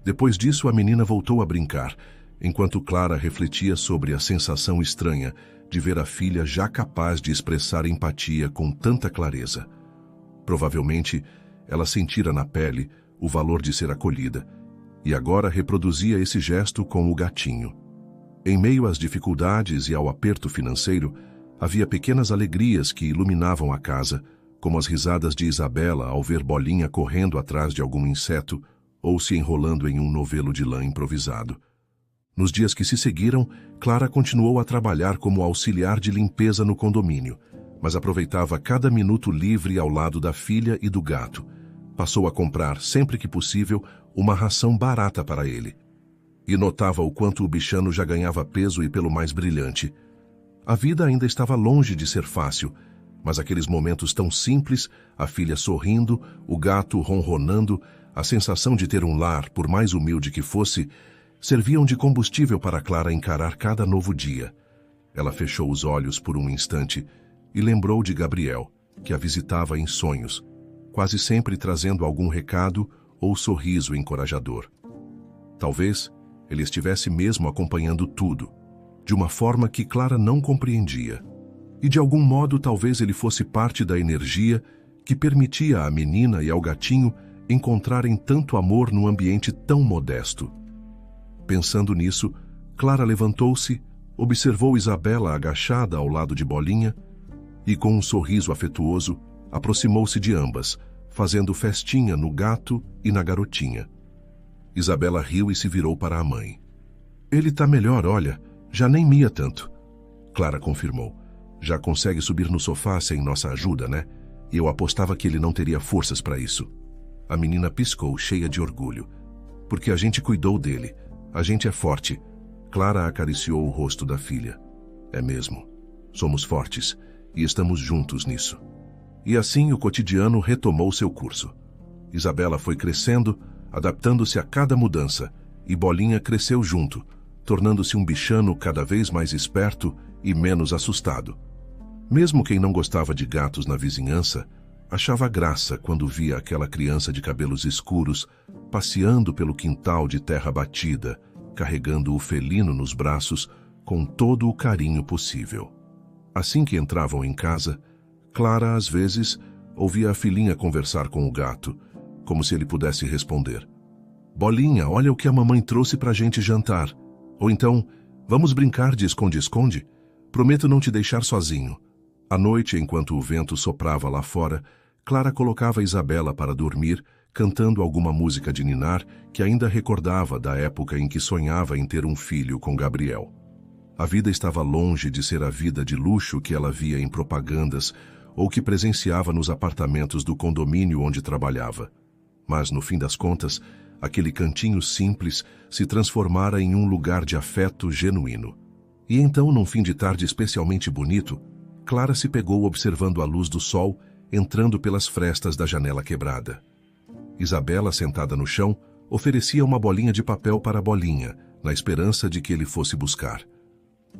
Depois disso, a menina voltou a brincar, enquanto Clara refletia sobre a sensação estranha de ver a filha já capaz de expressar empatia com tanta clareza. Provavelmente, ela sentira na pele o valor de ser acolhida, e agora reproduzia esse gesto com o gatinho. Em meio às dificuldades e ao aperto financeiro, havia pequenas alegrias que iluminavam a casa, como as risadas de Isabela ao ver Bolinha correndo atrás de algum inseto ou se enrolando em um novelo de lã improvisado. Nos dias que se seguiram, Clara continuou a trabalhar como auxiliar de limpeza no condomínio, mas aproveitava cada minuto livre ao lado da filha e do gato. Passou a comprar, sempre que possível, uma ração barata para ele. E notava o quanto o bichano já ganhava peso e pelo mais brilhante. A vida ainda estava longe de ser fácil, mas aqueles momentos tão simples, a filha sorrindo, o gato ronronando, a sensação de ter um lar, por mais humilde que fosse, serviam de combustível para Clara encarar cada novo dia. Ela fechou os olhos por um instante e lembrou de Gabriel, que a visitava em sonhos, quase sempre trazendo algum recado ou sorriso encorajador. Talvez ele estivesse mesmo acompanhando tudo, de uma forma que Clara não compreendia. E de algum modo talvez ele fosse parte da energia que permitia à menina e ao gatinho encontrarem tanto amor num ambiente tão modesto. Pensando nisso, Clara levantou-se, observou Isabela agachada ao lado de Bolinha e, com um sorriso afetuoso, aproximou-se de ambas, fazendo festinha no gato e na garotinha. Isabela riu e se virou para a mãe. Ele tá melhor, olha, já nem mia tanto. Clara confirmou. Já consegue subir no sofá sem nossa ajuda, né? E eu apostava que ele não teria forças para isso. A menina piscou, cheia de orgulho. Porque a gente cuidou dele. A gente é forte. Clara acariciou o rosto da filha. É mesmo. Somos fortes e estamos juntos nisso. E assim o cotidiano retomou seu curso. Isabela foi crescendo, adaptando-se a cada mudança, e Bolinha cresceu junto, tornando-se um bichano cada vez mais esperto e menos assustado. Mesmo quem não gostava de gatos na vizinhança, achava graça quando via aquela criança de cabelos escuros passeando pelo quintal de terra batida, carregando o felino nos braços com todo o carinho possível. Assim que entravam em casa, Clara, às vezes, ouvia a filhinha conversar com o gato, como se ele pudesse responder: Bolinha, olha o que a mamãe trouxe pra gente jantar. Ou então, vamos brincar de esconde-esconde? Prometo não te deixar sozinho. À noite, enquanto o vento soprava lá fora, Clara colocava Isabela para dormir, cantando alguma música de ninar que ainda recordava da época em que sonhava em ter um filho com Gabriel. A vida estava longe de ser a vida de luxo que ela via em propagandas ou que presenciava nos apartamentos do condomínio onde trabalhava. Mas, no fim das contas, aquele cantinho simples se transformara em um lugar de afeto genuíno. E então, num fim de tarde especialmente bonito, Clara se pegou observando a luz do sol entrando pelas frestas da janela quebrada. Isabela, sentada no chão, oferecia uma bolinha de papel para Bolinha, na esperança de que ele fosse buscar.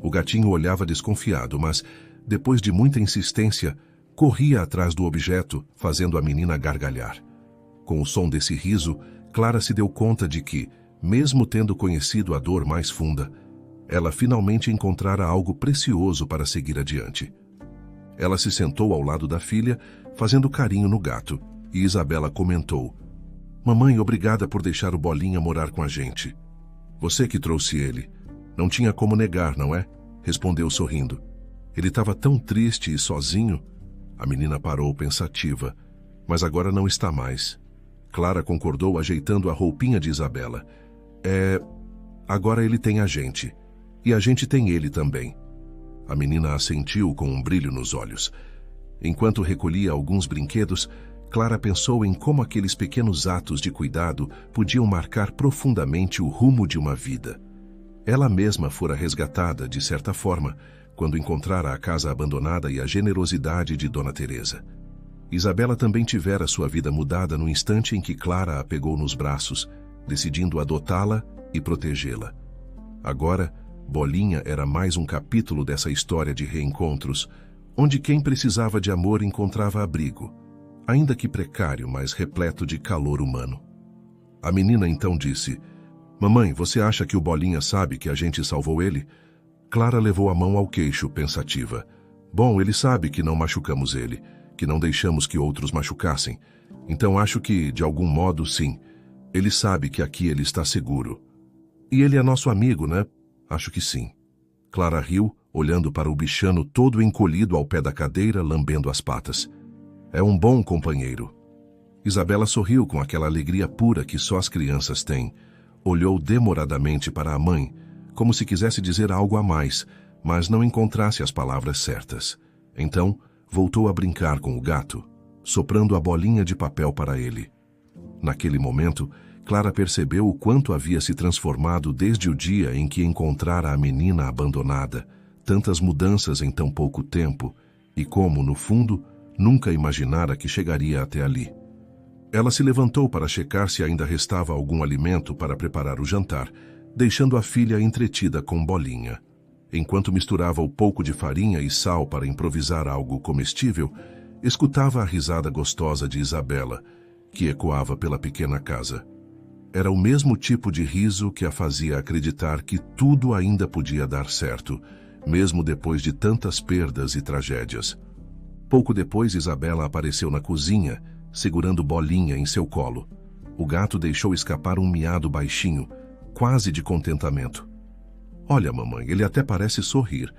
O gatinho olhava desconfiado, mas, depois de muita insistência, corria atrás do objeto, fazendo a menina gargalhar. Com o som desse riso, Clara se deu conta de que, mesmo tendo conhecido a dor mais funda, ela finalmente encontrara algo precioso para seguir adiante. Ela se sentou ao lado da filha, fazendo carinho no gato, e Isabela comentou: Mamãe, obrigada por deixar o Bolinha morar com a gente. Você que trouxe ele. Não tinha como negar, não é? Respondeu sorrindo. Ele estava tão triste e sozinho. A menina parou pensativa, mas agora não está mais. Clara concordou, ajeitando a roupinha de Isabela. Agora ele tem a gente. E a gente tem ele também. A menina assentiu com um brilho nos olhos. Enquanto recolhia alguns brinquedos, Clara pensou em como aqueles pequenos atos de cuidado podiam marcar profundamente o rumo de uma vida. Ela mesma fora resgatada, de certa forma, quando encontrara a casa abandonada e a generosidade de Dona Teresa. Isabela também tivera sua vida mudada no instante em que Clara a pegou nos braços, decidindo adotá-la e protegê-la. Agora, Bolinha era mais um capítulo dessa história de reencontros, onde quem precisava de amor encontrava abrigo, ainda que precário, mas repleto de calor humano. A menina então disse: Mamãe, você acha que o Bolinha sabe que a gente salvou ele? Clara levou a mão ao queixo, pensativa. Bom, ele sabe que não machucamos ele, que não deixamos que outros machucassem. Então acho que, de algum modo, sim. Ele sabe que aqui ele está seguro. E ele é nosso amigo, né? Acho que sim. Clara riu, olhando para o bichano todo encolhido ao pé da cadeira, lambendo as patas. É um bom companheiro. Isabela sorriu com aquela alegria pura que só as crianças têm. Olhou demoradamente para a mãe, como se quisesse dizer algo a mais, mas não encontrasse as palavras certas. Então, voltou a brincar com o gato, soprando a bolinha de papel para ele. Naquele momento, Clara percebeu o quanto havia se transformado desde o dia em que encontrara a menina abandonada, tantas mudanças em tão pouco tempo, e como, no fundo, nunca imaginara que chegaria até ali. Ela se levantou para checar se ainda restava algum alimento para preparar o jantar, deixando a filha entretida com Bolinha. Enquanto misturava o pouco de farinha e sal para improvisar algo comestível, Escutava a risada gostosa de Isabela, que ecoava pela pequena casa. Era o mesmo tipo de riso que a fazia acreditar que tudo ainda podia dar certo, mesmo depois de tantas perdas e tragédias. Pouco depois, Isabela apareceu na cozinha, segurando Bolinha em seu colo. O gato deixou escapar um miado baixinho, quase de contentamento. Olha, mamãe, ele até parece sorrir.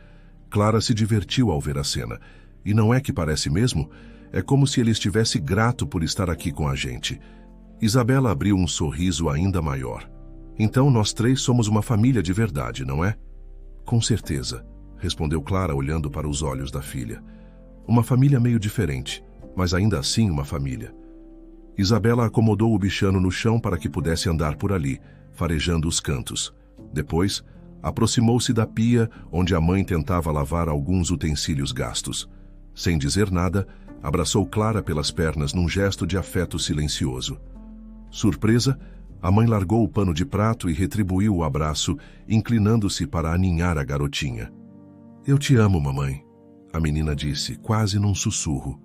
Clara se divertiu ao ver a cena. E não é que parece mesmo? É como se ele estivesse grato por estar aqui com a gente. Isabela abriu um sorriso ainda maior. Então nós três somos uma família de verdade, não é? Com certeza, respondeu Clara olhando para os olhos da filha. Uma família meio diferente, mas ainda assim uma família. Isabela acomodou o bichano no chão para que pudesse andar por ali, farejando os cantos. Depois, aproximou-se da pia, onde a mãe tentava lavar alguns utensílios gastos. Sem dizer nada, abraçou Clara pelas pernas num gesto de afeto silencioso. Surpresa, a mãe largou o pano de prato e retribuiu o abraço, inclinando-se para aninhar a garotinha. Eu te amo, mamãe, a menina disse, quase num sussurro.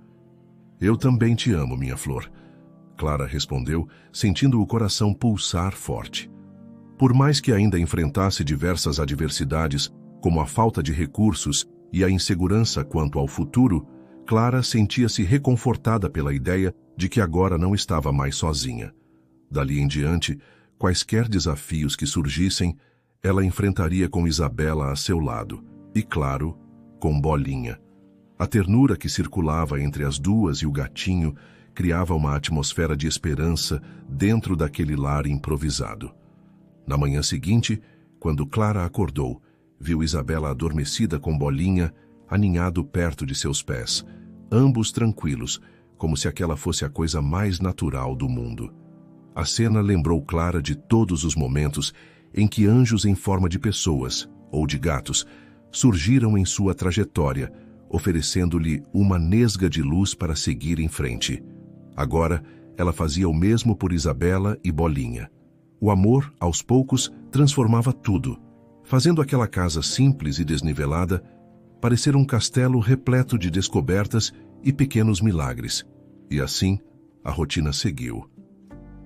Eu também te amo, minha flor, Clara respondeu, sentindo o coração pulsar forte. Por mais que ainda enfrentasse diversas adversidades, como a falta de recursos e a insegurança quanto ao futuro, Clara sentia-se reconfortada pela ideia de que agora não estava mais sozinha. Dali em diante, quaisquer desafios que surgissem, ela enfrentaria com Isabela a seu lado, e claro, com Bolinha. A ternura que circulava entre as duas e o gatinho criava uma atmosfera de esperança dentro daquele lar improvisado. Na manhã seguinte, quando Clara acordou, viu Isabela adormecida com Bolinha, aninhado perto de seus pés, ambos tranquilos, como se aquela fosse a coisa mais natural do mundo. A cena lembrou Clara de todos os momentos em que anjos em forma de pessoas, ou de gatos, surgiram em sua trajetória, oferecendo-lhe uma nesga de luz para seguir em frente. Agora, ela fazia o mesmo por Isabela e Bolinha. O amor, aos poucos, transformava tudo, fazendo aquela casa simples e desnivelada parecer um castelo repleto de descobertas e pequenos milagres. E assim, a rotina seguiu.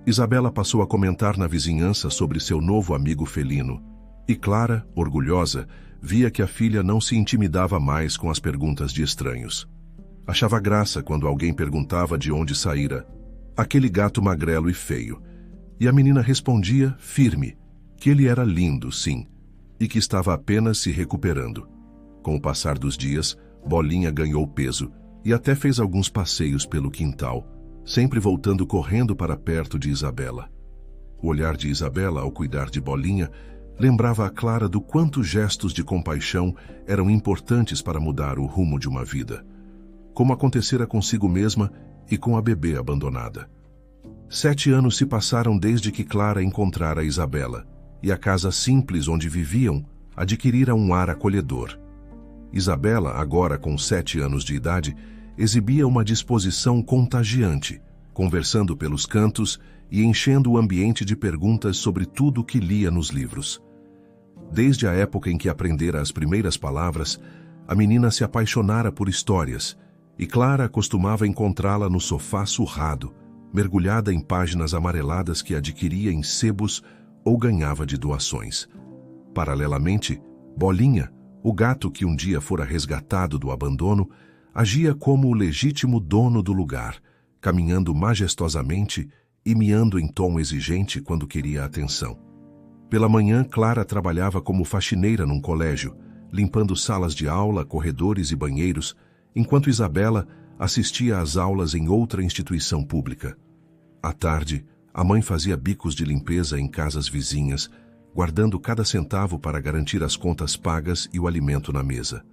Isabela passou a comentar na vizinhança sobre seu novo amigo felino, e Clara, orgulhosa, via que a filha não se intimidava mais com as perguntas de estranhos. Achava graça quando alguém perguntava de onde saíra aquele gato magrelo e feio, e a menina respondia, firme, que ele era lindo, sim, e que estava apenas se recuperando. Com o passar dos dias, Bolinha ganhou peso e até fez alguns passeios pelo quintal, sempre voltando correndo para perto de Isabela. O olhar de Isabela, ao cuidar de Bolinha, lembrava a Clara do quanto gestos de compaixão eram importantes para mudar o rumo de uma vida, como acontecera consigo mesma e com a bebê abandonada. 7 anos se passaram desde que Clara encontrara Isabela, e a casa simples onde viviam adquirira um ar acolhedor. Isabela, agora com 7 anos de idade, exibia uma disposição contagiante, conversando pelos cantos e enchendo o ambiente de perguntas sobre tudo o que lia nos livros. Desde a época em que aprendera as primeiras palavras, a menina se apaixonara por histórias, e Clara costumava encontrá-la no sofá surrado, mergulhada em páginas amareladas que adquiria em sebos ou ganhava de doações. Paralelamente, Bolinha, o gato que um dia fora resgatado do abandono, agia como o legítimo dono do lugar, caminhando majestosamente e miando em tom exigente quando queria atenção. Pela manhã, Clara trabalhava como faxineira num colégio, limpando salas de aula, corredores e banheiros, enquanto Isabela assistia às aulas em outra instituição pública. À tarde, a mãe fazia bicos de limpeza em casas vizinhas, guardando cada centavo para garantir as contas pagas e o alimento na mesa.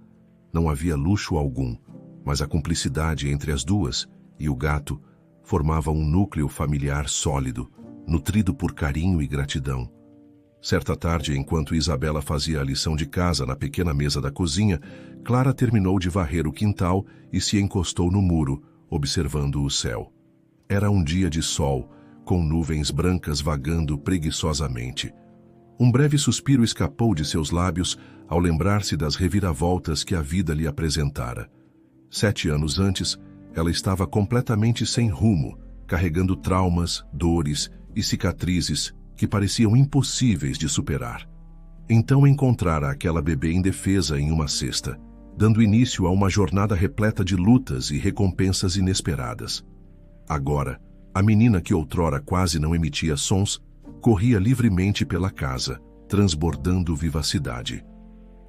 Não havia luxo algum, mas a cumplicidade entre as duas e o gato formava um núcleo familiar sólido, nutrido por carinho e gratidão. Certa tarde, enquanto Isabela fazia a lição de casa na pequena mesa da cozinha, Clara terminou de varrer o quintal e se encostou no muro, observando o céu. Era um dia de sol, com nuvens brancas vagando preguiçosamente. Um breve suspiro escapou de seus lábios ao lembrar-se das reviravoltas que a vida lhe apresentara. 7 anos antes, ela estava completamente sem rumo, carregando traumas, dores e cicatrizes que pareciam impossíveis de superar. Então encontrara aquela bebê indefesa em uma cesta, dando início a uma jornada repleta de lutas e recompensas inesperadas. Agora, a menina que outrora quase não emitia sons, corria livremente pela casa, transbordando vivacidade.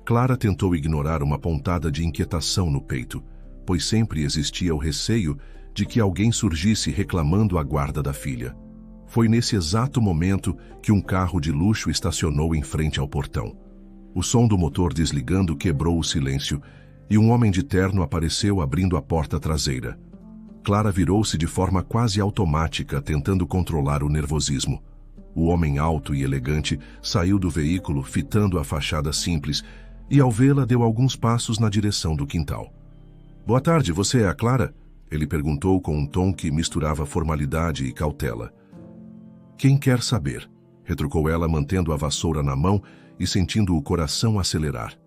Clara tentou ignorar uma pontada de inquietação no peito, pois sempre existia o receio de que alguém surgisse reclamando a guarda da filha. Foi nesse exato momento que um carro de luxo estacionou em frente ao portão. O som do motor desligando quebrou o silêncio e um homem de terno apareceu abrindo a porta traseira. Clara virou-se de forma quase automática, tentando controlar o nervosismo. O homem alto e elegante saiu do veículo, fitando a fachada simples, e ao vê-la deu alguns passos na direção do quintal. "Boa tarde, você é a Clara?" Ele perguntou com um tom que misturava formalidade e cautela. "Quem quer saber?" retrucou ela, mantendo a vassoura na mão e sentindo o coração acelerar.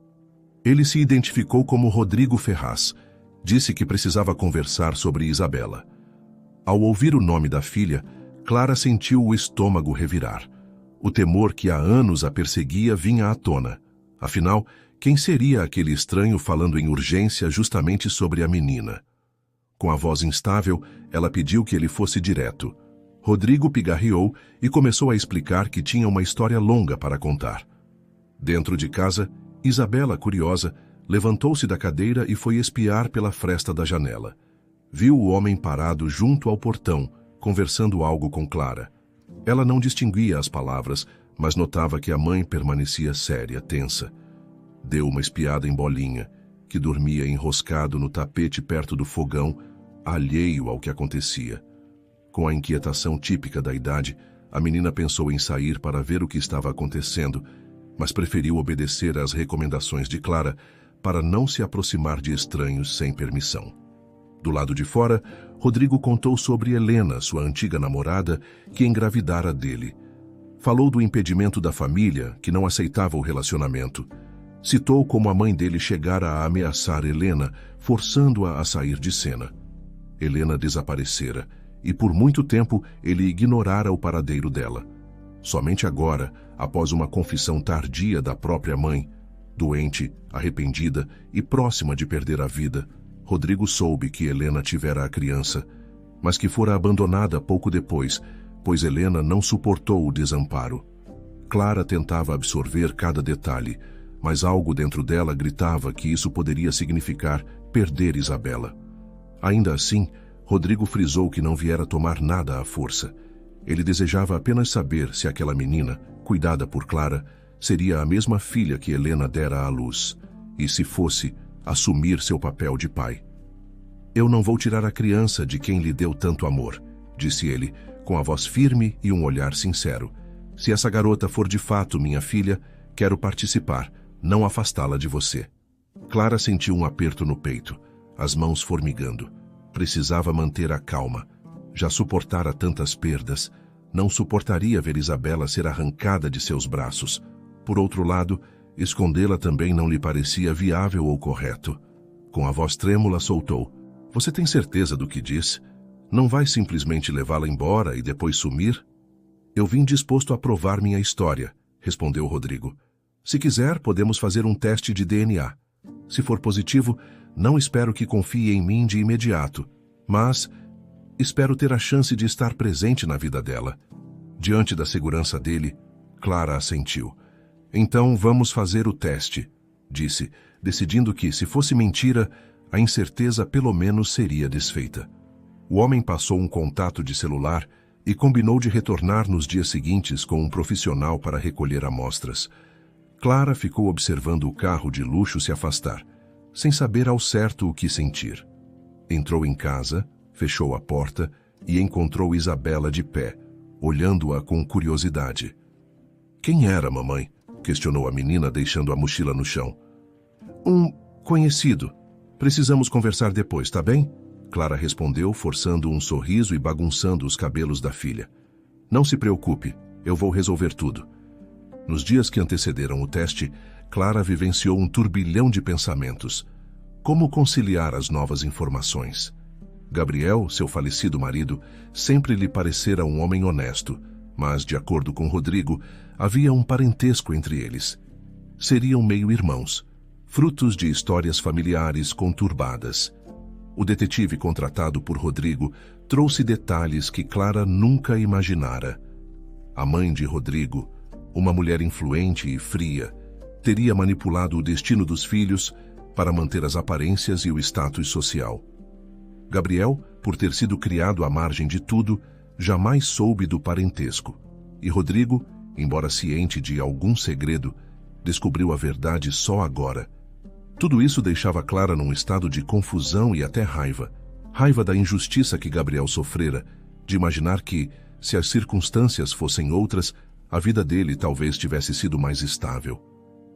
Ele se identificou como Rodrigo Ferraz. Disse que precisava conversar sobre Isabela. Ao ouvir o nome da filha, Clara sentiu o estômago revirar. O temor que há anos a perseguia vinha à tona. Afinal, quem seria aquele estranho falando em urgência justamente sobre a menina? Com a voz instável, ela pediu que ele fosse direto. Rodrigo pigarreou e começou a explicar que tinha uma história longa para contar. Dentro de casa, Isabela, curiosa, levantou-se da cadeira e foi espiar pela fresta da janela. Viu o homem parado junto ao portão, conversando algo com Clara. Ela não distinguia as palavras, mas notava que a mãe permanecia séria, tensa. Deu uma espiada em Bolinha, que dormia enroscado no tapete perto do fogão, alheio ao que acontecia. Com a inquietação típica da idade, a menina pensou em sair para ver o que estava acontecendo, mas preferiu obedecer às recomendações de Clara para não se aproximar de estranhos sem permissão. Do lado de fora, Rodrigo contou sobre Helena, sua antiga namorada, que engravidara dele. Falou do impedimento da família, que não aceitava o relacionamento. Citou como a mãe dele chegara a ameaçar Helena, forçando-a a sair de cena. Helena desaparecera, e por muito tempo ele ignorara o paradeiro dela. Somente agora, após uma confissão tardia da própria mãe, doente, arrependida e próxima de perder a vida, Rodrigo soube que Helena tivera a criança, mas que fora abandonada pouco depois, pois Helena não suportou o desamparo. Clara tentava absorver cada detalhe, mas algo dentro dela gritava que isso poderia significar perder Isabela. Ainda assim, Rodrigo frisou que não viera tomar nada à força. Ele desejava apenas saber se aquela menina, cuidada por Clara, seria a mesma filha que Helena dera à luz, e se fosse, assumir seu papel de pai. "Eu não vou tirar a criança de quem lhe deu tanto amor", disse ele, com a voz firme e um olhar sincero. "Se essa garota for de fato minha filha, quero participar, não afastá-la de você." Clara sentiu um aperto no peito, as mãos formigando. Precisava manter a calma. Já suportara tantas perdas. Não suportaria ver Isabela ser arrancada de seus braços. Por outro lado, escondê-la também não lhe parecia viável ou correto. Com a voz trêmula, soltou: "Você tem certeza do que diz? Não vai simplesmente levá-la embora e depois sumir?" "Eu vim disposto a provar minha história", respondeu Rodrigo. "Se quiser, podemos fazer um teste de DNA. Se for positivo, não espero que confie em mim de imediato, mas espero ter a chance de estar presente na vida dela." Diante da segurança dele, Clara assentiu. "Então vamos fazer o teste", disse, decidindo que, se fosse mentira, a incerteza pelo menos seria desfeita. O homem passou um contato de celular e combinou de retornar nos dias seguintes com um profissional para recolher amostras. Clara ficou observando o carro de luxo se afastar, sem saber ao certo o que sentir. Entrou em casa, fechou a porta e encontrou Isabela de pé, olhando-a com curiosidade. "Quem era, mamãe?" questionou a menina, deixando a mochila no chão. "Um conhecido. Precisamos conversar depois, tá bem?" Clara respondeu, forçando um sorriso e bagunçando os cabelos da filha. "Não se preocupe, eu vou resolver tudo." Nos dias que antecederam o teste, Clara vivenciou um turbilhão de pensamentos. Como conciliar as novas informações? Gabriel, seu falecido marido, sempre lhe parecera um homem honesto, mas, de acordo com Rodrigo, havia um parentesco entre eles. Seriam meio-irmãos, frutos de histórias familiares conturbadas. O detetive contratado por Rodrigo trouxe detalhes que Clara nunca imaginara. A mãe de Rodrigo, uma mulher influente e fria, teria manipulado o destino dos filhos para manter as aparências e o status social. Gabriel, por ter sido criado à margem de tudo, jamais soube do parentesco. E Rodrigo, embora ciente de algum segredo, descobriu a verdade só agora. Tudo isso deixava Clara num estado de confusão e até raiva. Raiva da injustiça que Gabriel sofrera, de imaginar que, se as circunstâncias fossem outras, a vida dele talvez tivesse sido mais estável.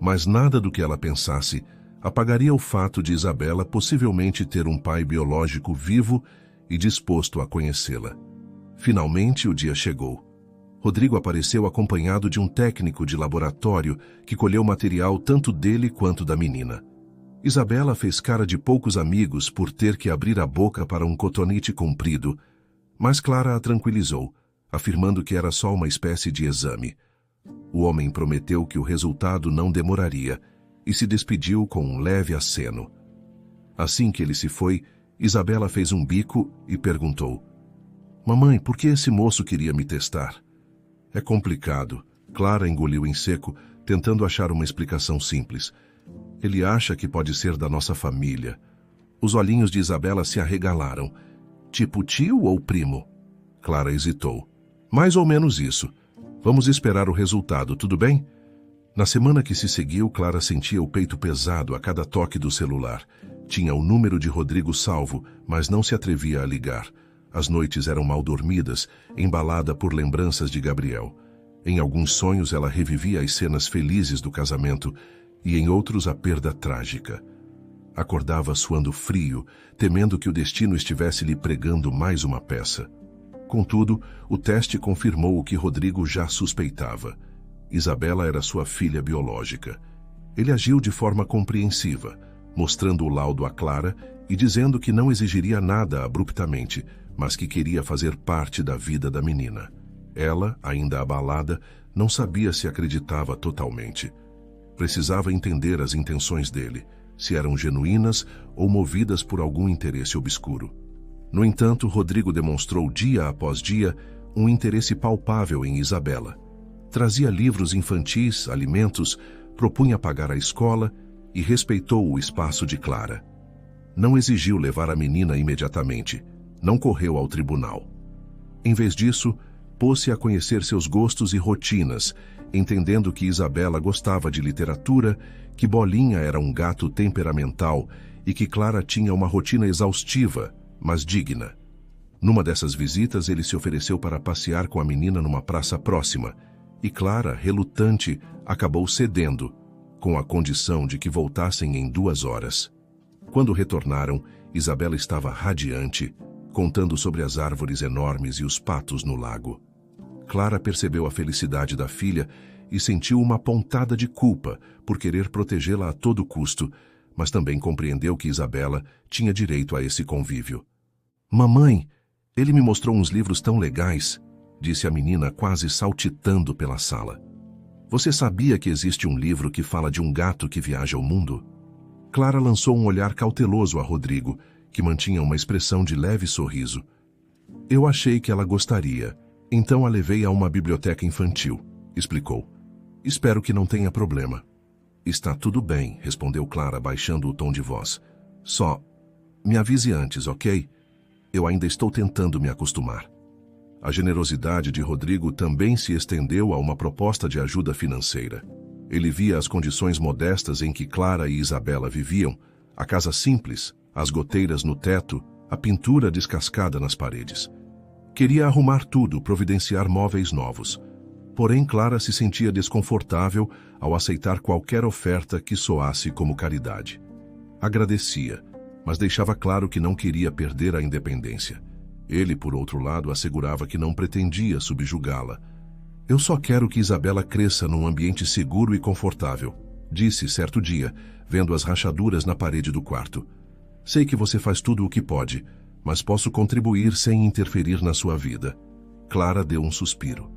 Mas nada do que ela pensasse apagaria o fato de Isabela possivelmente ter um pai biológico vivo e disposto a conhecê-la. Finalmente o dia chegou. Rodrigo apareceu acompanhado de um técnico de laboratório que colheu material tanto dele quanto da menina. Isabela fez cara de poucos amigos por ter que abrir a boca para um cotonete comprido, mas Clara a tranquilizou, afirmando que era só uma espécie de exame. O homem prometeu que o resultado não demoraria e se despediu com um leve aceno. Assim que ele se foi, Isabela fez um bico e perguntou: "Mamãe, por que esse moço queria me testar?" "É complicado." Clara engoliu em seco, tentando achar uma explicação simples. "Ele acha que pode ser da nossa família." Os olhinhos de Isabela se arregalaram. "Tipo tio ou primo?" Clara hesitou. "Mais ou menos isso. Vamos esperar o resultado, tudo bem?" Na semana que se seguiu, Clara sentia o peito pesado a cada toque do celular. Tinha o número de Rodrigo salvo, mas não se atrevia a ligar. As noites eram mal dormidas, embalada por lembranças de Gabriel. Em alguns sonhos ela revivia as cenas felizes do casamento e em outros a perda trágica. Acordava suando frio, temendo que o destino estivesse lhe pregando mais uma peça. Contudo, o teste confirmou o que Rodrigo já suspeitava. Isabela era sua filha biológica. Ele agiu de forma compreensiva, mostrando o laudo a Clara e dizendo que não exigiria nada abruptamente, mas que queria fazer parte da vida da menina. Ela, ainda abalada, não sabia se acreditava totalmente. Precisava entender as intenções dele, se eram genuínas ou movidas por algum interesse obscuro. No entanto, Rodrigo demonstrou dia após dia um interesse palpável em Isabela. Trazia livros infantis, alimentos, propunha pagar a escola e respeitou o espaço de Clara. Não exigiu levar a menina imediatamente, não correu ao tribunal. Em vez disso, pôs-se a conhecer seus gostos e rotinas, entendendo que Isabela gostava de literatura, que Bolinha era um gato temperamental e que Clara tinha uma rotina exaustiva, mas digna. Numa dessas visitas, ele se ofereceu para passear com a menina numa praça próxima, e Clara, relutante, acabou cedendo, com a condição de que voltassem em 2 horas. Quando retornaram, Isabela estava radiante, contando sobre as árvores enormes e os patos no lago. Clara percebeu a felicidade da filha e sentiu uma pontada de culpa por querer protegê-la a todo custo, mas também compreendeu que Isabela tinha direito a esse convívio. "Mamãe, ele me mostrou uns livros tão legais", disse a menina quase saltitando pela sala. "Você sabia que existe um livro que fala de um gato que viaja ao mundo?" Clara lançou um olhar cauteloso a Rodrigo, que mantinha uma expressão de leve sorriso. "Eu achei que ela gostaria, então a levei a uma biblioteca infantil", explicou. "Espero que não tenha problema." "Está tudo bem", respondeu Clara, baixando o tom de voz. "Só me avise antes, ok? Eu ainda estou tentando me acostumar." A generosidade de Rodrigo também se estendeu a uma proposta de ajuda financeira. Ele via as condições modestas em que Clara e Isabela viviam, a casa simples, as goteiras no teto, a pintura descascada nas paredes. Queria arrumar tudo, providenciar móveis novos. Porém, Clara se sentia desconfortável ao aceitar qualquer oferta que soasse como caridade. Agradecia, mas deixava claro que não queria perder a independência. Ele, por outro lado, assegurava que não pretendia subjugá-la. "Eu só quero que Isabela cresça num ambiente seguro e confortável", disse certo dia, vendo as rachaduras na parede do quarto. "Sei que você faz tudo o que pode, mas posso contribuir sem interferir na sua vida. Clara deu um suspiro.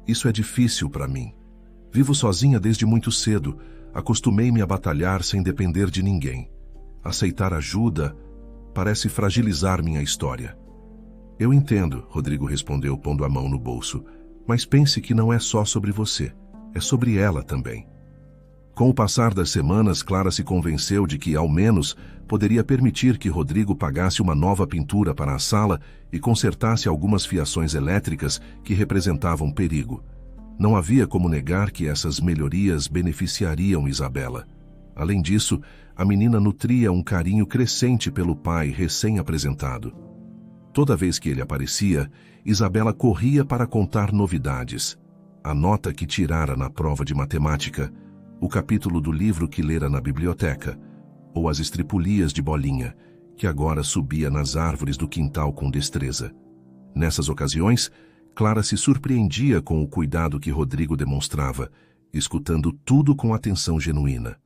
Isso é difícil para mim. Vivo sozinha desde muito cedo. Acostumei-me a batalhar sem depender de ninguém. Aceitar ajuda parece fragilizar minha história. Eu entendo, Rodrigo respondeu, pondo a mão no bolso. Mas pense que não é só sobre você. É sobre ela também. Com o passar das semanas, Clara se convenceu de que, ao menos, poderia permitir que Rodrigo pagasse uma nova pintura para a sala e consertasse algumas fiações elétricas que representavam perigo. Não havia como negar que essas melhorias beneficiariam Isabela. Além disso, a menina nutria um carinho crescente pelo pai recém-apresentado. Toda vez que ele aparecia, Isabela corria para contar novidades. A nota que tirara na prova de matemática, o capítulo do livro que lera na biblioteca, ou as estripulias de Bolinha, que agora subia nas árvores do quintal com destreza. Nessas ocasiões, Clara se surpreendia com o cuidado que Rodrigo demonstrava, escutando tudo com atenção genuína.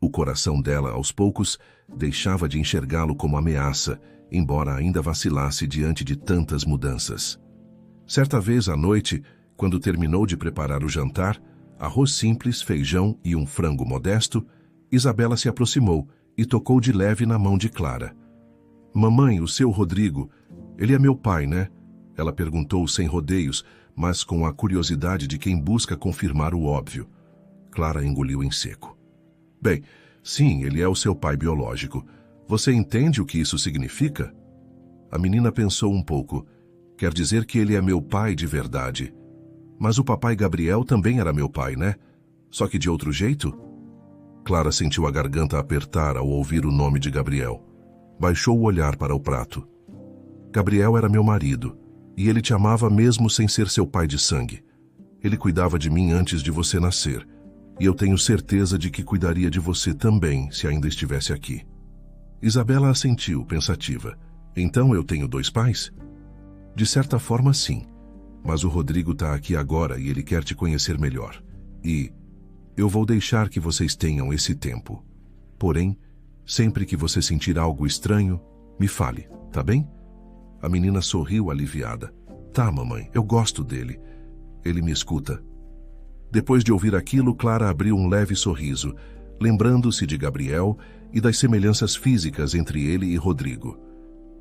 O coração dela, aos poucos, deixava de enxergá-lo como ameaça, embora ainda vacilasse diante de tantas mudanças. Certa vez à noite, quando terminou de preparar o jantar, arroz simples, feijão e um frango modesto, Isabela se aproximou e tocou de leve na mão de Clara. Mamãe, o seu Rodrigo, ele é meu pai, né? Ela perguntou sem rodeios, mas com a curiosidade de quem busca confirmar o óbvio. Clara engoliu em seco. Bem, sim, ele é o seu pai biológico. Você entende o que isso significa? A menina pensou um pouco. Quer dizer que ele é meu pai de verdade. Mas o papai Gabriel também era meu pai, né? Só que de outro jeito? Clara sentiu a garganta apertar ao ouvir o nome de Gabriel. Baixou o olhar para o prato. Gabriel era meu marido, e ele te amava mesmo sem ser seu pai de sangue. Ele cuidava de mim antes de você nascer, e eu tenho certeza de que cuidaria de você também se ainda estivesse aqui. Isabela assentiu, pensativa. Então eu tenho 2 pais? De certa forma, sim. Mas o Rodrigo está aqui agora e ele quer te conhecer melhor. E eu vou deixar que vocês tenham esse tempo. Porém, sempre que você sentir algo estranho, me fale, tá bem? A menina sorriu aliviada. Tá, mamãe, eu gosto dele. Ele me escuta. Depois de ouvir aquilo, Clara abriu um leve sorriso, lembrando-se de Gabriel e das semelhanças físicas entre ele e Rodrigo.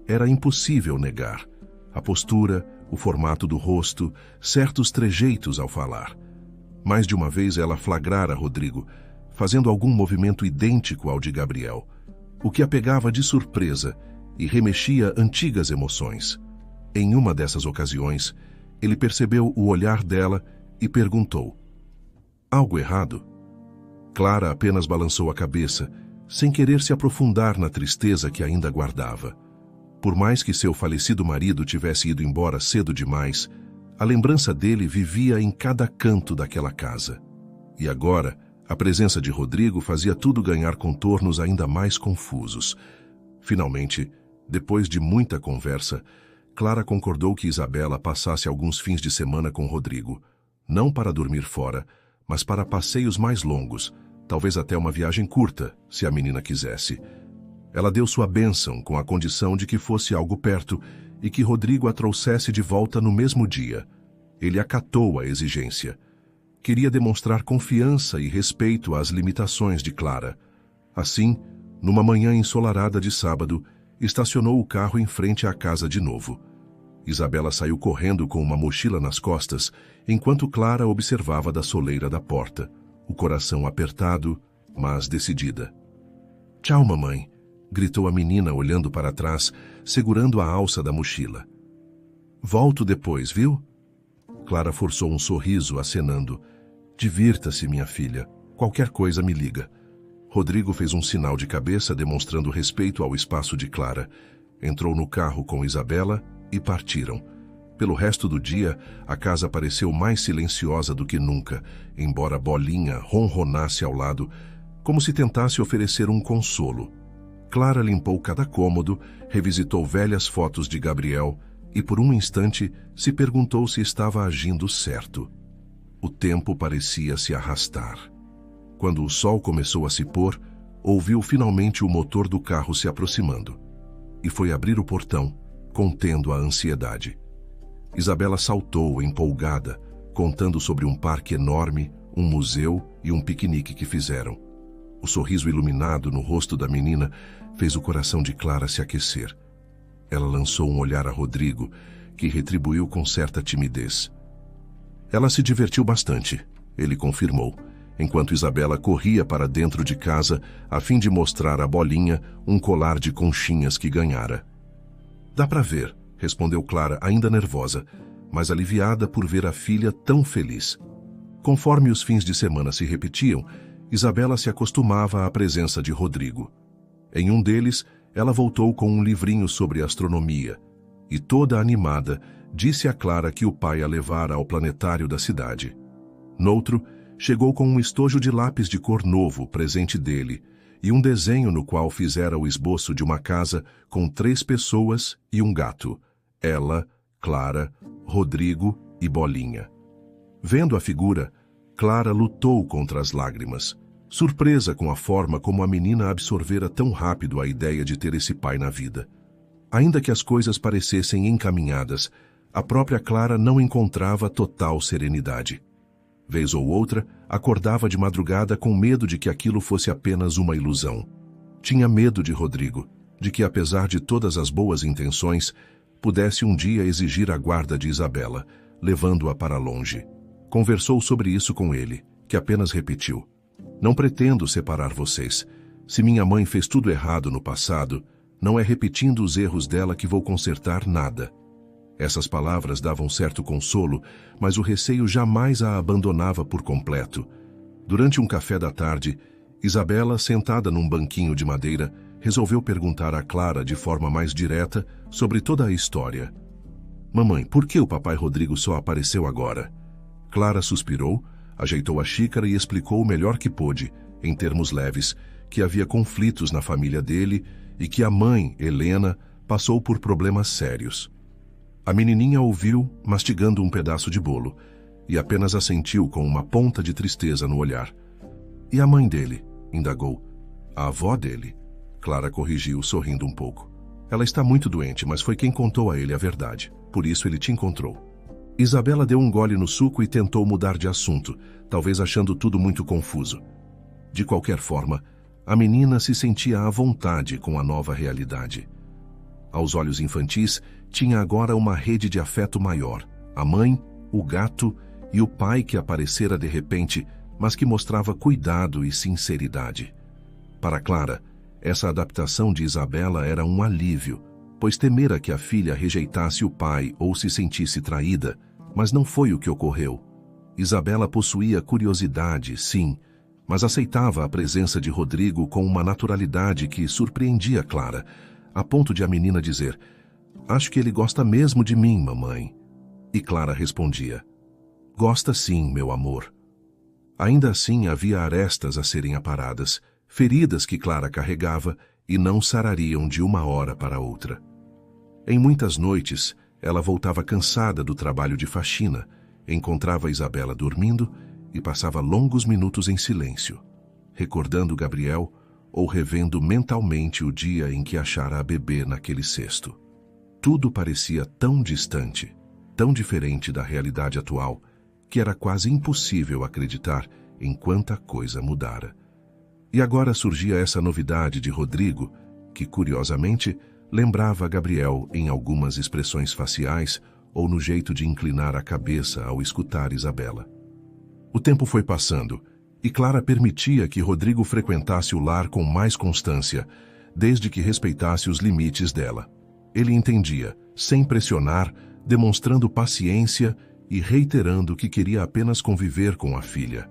Era impossível negar. A postura, o formato do rosto, certos trejeitos ao falar. Mais de uma vez ela flagrara Rodrigo, fazendo algum movimento idêntico ao de Gabriel, o que a pegava de surpresa e remexia antigas emoções. Em uma dessas ocasiões, ele percebeu o olhar dela e perguntou: algo errado? Clara apenas balançou a cabeça, sem querer se aprofundar na tristeza que ainda guardava. Por mais que seu falecido marido tivesse ido embora cedo demais, a lembrança dele vivia em cada canto daquela casa. E agora, a presença de Rodrigo fazia tudo ganhar contornos ainda mais confusos. Finalmente, depois de muita conversa, Clara concordou que Isabela passasse alguns fins de semana com Rodrigo, não para dormir fora, mas para passeios mais longos, talvez até uma viagem curta, se a menina quisesse. Ela deu sua bênção com a condição de que fosse algo perto e que Rodrigo a trouxesse de volta no mesmo dia. Ele acatou a exigência. Queria demonstrar confiança e respeito às limitações de Clara. Assim, numa manhã ensolarada de sábado, estacionou o carro em frente à casa de novo. Isabela saiu correndo com uma mochila nas costas, enquanto Clara observava da soleira da porta, o coração apertado, mas decidida. Tchau, mamãe, gritou a menina olhando para trás, segurando a alça da mochila. Volto depois, viu? Clara forçou um sorriso, acenando. Divirta-se, minha filha. Qualquer coisa me liga. Rodrigo fez um sinal de cabeça demonstrando respeito ao espaço de Clara. Entrou no carro com Isabela e partiram. Pelo resto do dia, a casa pareceu mais silenciosa do que nunca, embora Bolinha ronronasse ao lado, como se tentasse oferecer um consolo. Clara limpou cada cômodo, revisitou velhas fotos de Gabriel e, por um instante, se perguntou se estava agindo certo. O tempo parecia se arrastar. Quando o sol começou a se pôr, ouviu finalmente o motor do carro se aproximando. e foi abrir o portão, contendo a ansiedade. Isabela saltou, empolgada, contando sobre um parque enorme, um museu e um piquenique que fizeram. O sorriso iluminado no rosto da menina fez o coração de Clara se aquecer. Ela lançou um olhar a Rodrigo, que retribuiu com certa timidez. Ela se divertiu bastante, ele confirmou, enquanto Isabela corria para dentro de casa a fim de mostrar à Bolinha um colar de conchinhas que ganhara. Dá para ver, respondeu Clara, ainda nervosa, mas aliviada por ver a filha tão feliz. Conforme os fins de semana se repetiam, Isabela se acostumava à presença de Rodrigo. Em um deles, ela voltou com um livrinho sobre astronomia e, toda animada, disse a Clara que o pai a levara ao planetário da cidade. Noutro, chegou com um estojo de lápis de cor novo, presente dele, e um desenho no qual fizera o esboço de uma casa com 3 pessoas e um gato, ela, Clara, Rodrigo e Bolinha. Vendo a figura, Clara lutou contra as lágrimas, surpresa com a forma como a menina absorvera tão rápido a ideia de ter esse pai na vida. Ainda que as coisas parecessem encaminhadas, a própria Clara não encontrava total serenidade. Vez ou outra, acordava de madrugada com medo de que aquilo fosse apenas uma ilusão. Tinha medo de Rodrigo, de que, apesar de todas as boas intenções, pudesse um dia exigir a guarda de Isabela, levando-a para longe. Conversou sobre isso com ele, que apenas repetiu: "Não pretendo separar vocês. Se minha mãe fez tudo errado no passado, não é repetindo os erros dela que vou consertar nada." Essas palavras davam certo consolo, mas o receio jamais a abandonava por completo. Durante um café da tarde, Isabela, sentada num banquinho de madeira, resolveu perguntar a Clara de forma mais direta sobre toda a história. "Mamãe, por que o papai Rodrigo só apareceu agora?" Clara suspirou, ajeitou a xícara e explicou o melhor que pôde, em termos leves, que havia conflitos na família dele e que a mãe, Helena, passou por problemas sérios. A menininha ouviu, mastigando um pedaço de bolo, e apenas assentiu com uma ponta de tristeza no olhar. "E a mãe dele?" indagou. "A avó dele." Clara corrigiu, sorrindo um pouco. "Ela está muito doente, mas foi quem contou a ele a verdade. Por isso ele te encontrou." Isabela deu um gole no suco e tentou mudar de assunto, talvez achando tudo muito confuso. De qualquer forma, a menina se sentia à vontade com a nova realidade. Aos olhos infantis, tinha agora uma rede de afeto maior: a mãe, o gato e o pai que aparecera de repente, mas que mostrava cuidado e sinceridade. Para Clara, essa adaptação de Isabela era um alívio, pois temera que a filha rejeitasse o pai ou se sentisse traída, mas não foi o que ocorreu. Isabela possuía curiosidade, sim, mas aceitava a presença de Rodrigo com uma naturalidade que surpreendia Clara, a ponto de a menina dizer: "Acho que ele gosta mesmo de mim, mamãe." E Clara respondia: "Gosta sim, meu amor." Ainda assim havia arestas a serem aparadas, feridas que Clara carregava e não sarariam de uma hora para outra. Em muitas noites, ela voltava cansada do trabalho de faxina, encontrava Isabela dormindo e passava longos minutos em silêncio, recordando Gabriel ou revendo mentalmente o dia em que achara a bebê naquele cesto. Tudo parecia tão distante, tão diferente da realidade atual, que era quase impossível acreditar em quanta coisa mudara. E agora surgia essa novidade de Rodrigo, que, curiosamente, lembrava Gabriel em algumas expressões faciais ou no jeito de inclinar a cabeça ao escutar Isabela. O tempo foi passando, e Clara permitia que Rodrigo frequentasse o lar com mais constância, desde que respeitasse os limites dela. Ele entendia, sem pressionar, demonstrando paciência e reiterando que queria apenas conviver com a filha.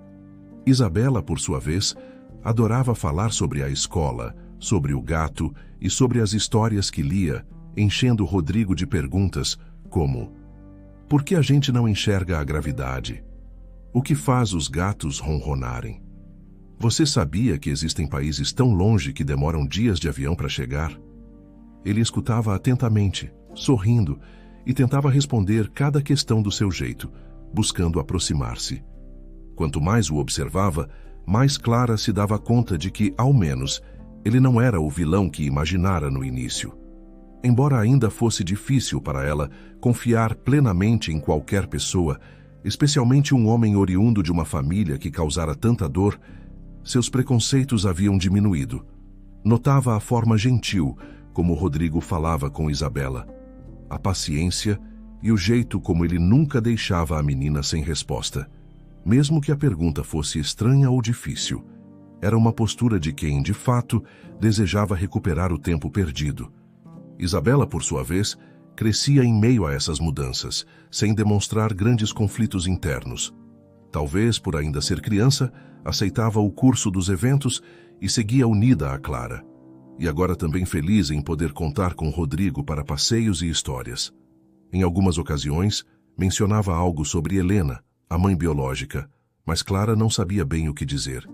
Isabela, por sua vez, adorava falar sobre a escola, sobre o gato e sobre as histórias que lia, enchendo Rodrigo de perguntas como: por que a gente não enxerga a gravidade? O que faz os gatos ronronarem? Você sabia que existem países tão longe que demoram dias de avião para chegar? Ele escutava atentamente, sorrindo, e tentava responder cada questão do seu jeito, buscando aproximar-se. Quanto mais o observava, mais Clara se dava conta de que, ao menos, ele não era o vilão que imaginara no início. Embora ainda fosse difícil para ela confiar plenamente em qualquer pessoa, especialmente um homem oriundo de uma família que causara tanta dor, seus preconceitos haviam diminuído. Notava a forma gentil como Rodrigo falava com Isabela, a paciência e o jeito como ele nunca deixava a menina sem resposta. Mesmo que a pergunta fosse estranha ou difícil, era uma postura de quem, de fato, desejava recuperar o tempo perdido. Isabela, por sua vez, crescia em meio a essas mudanças, sem demonstrar grandes conflitos internos. Talvez, por ainda ser criança, aceitava o curso dos eventos e seguia unida a Clara. E agora também feliz em poder contar com Rodrigo para passeios e histórias. Em algumas ocasiões, mencionava algo sobre Helena, a mãe biológica, mas Clara não sabia bem o que dizer.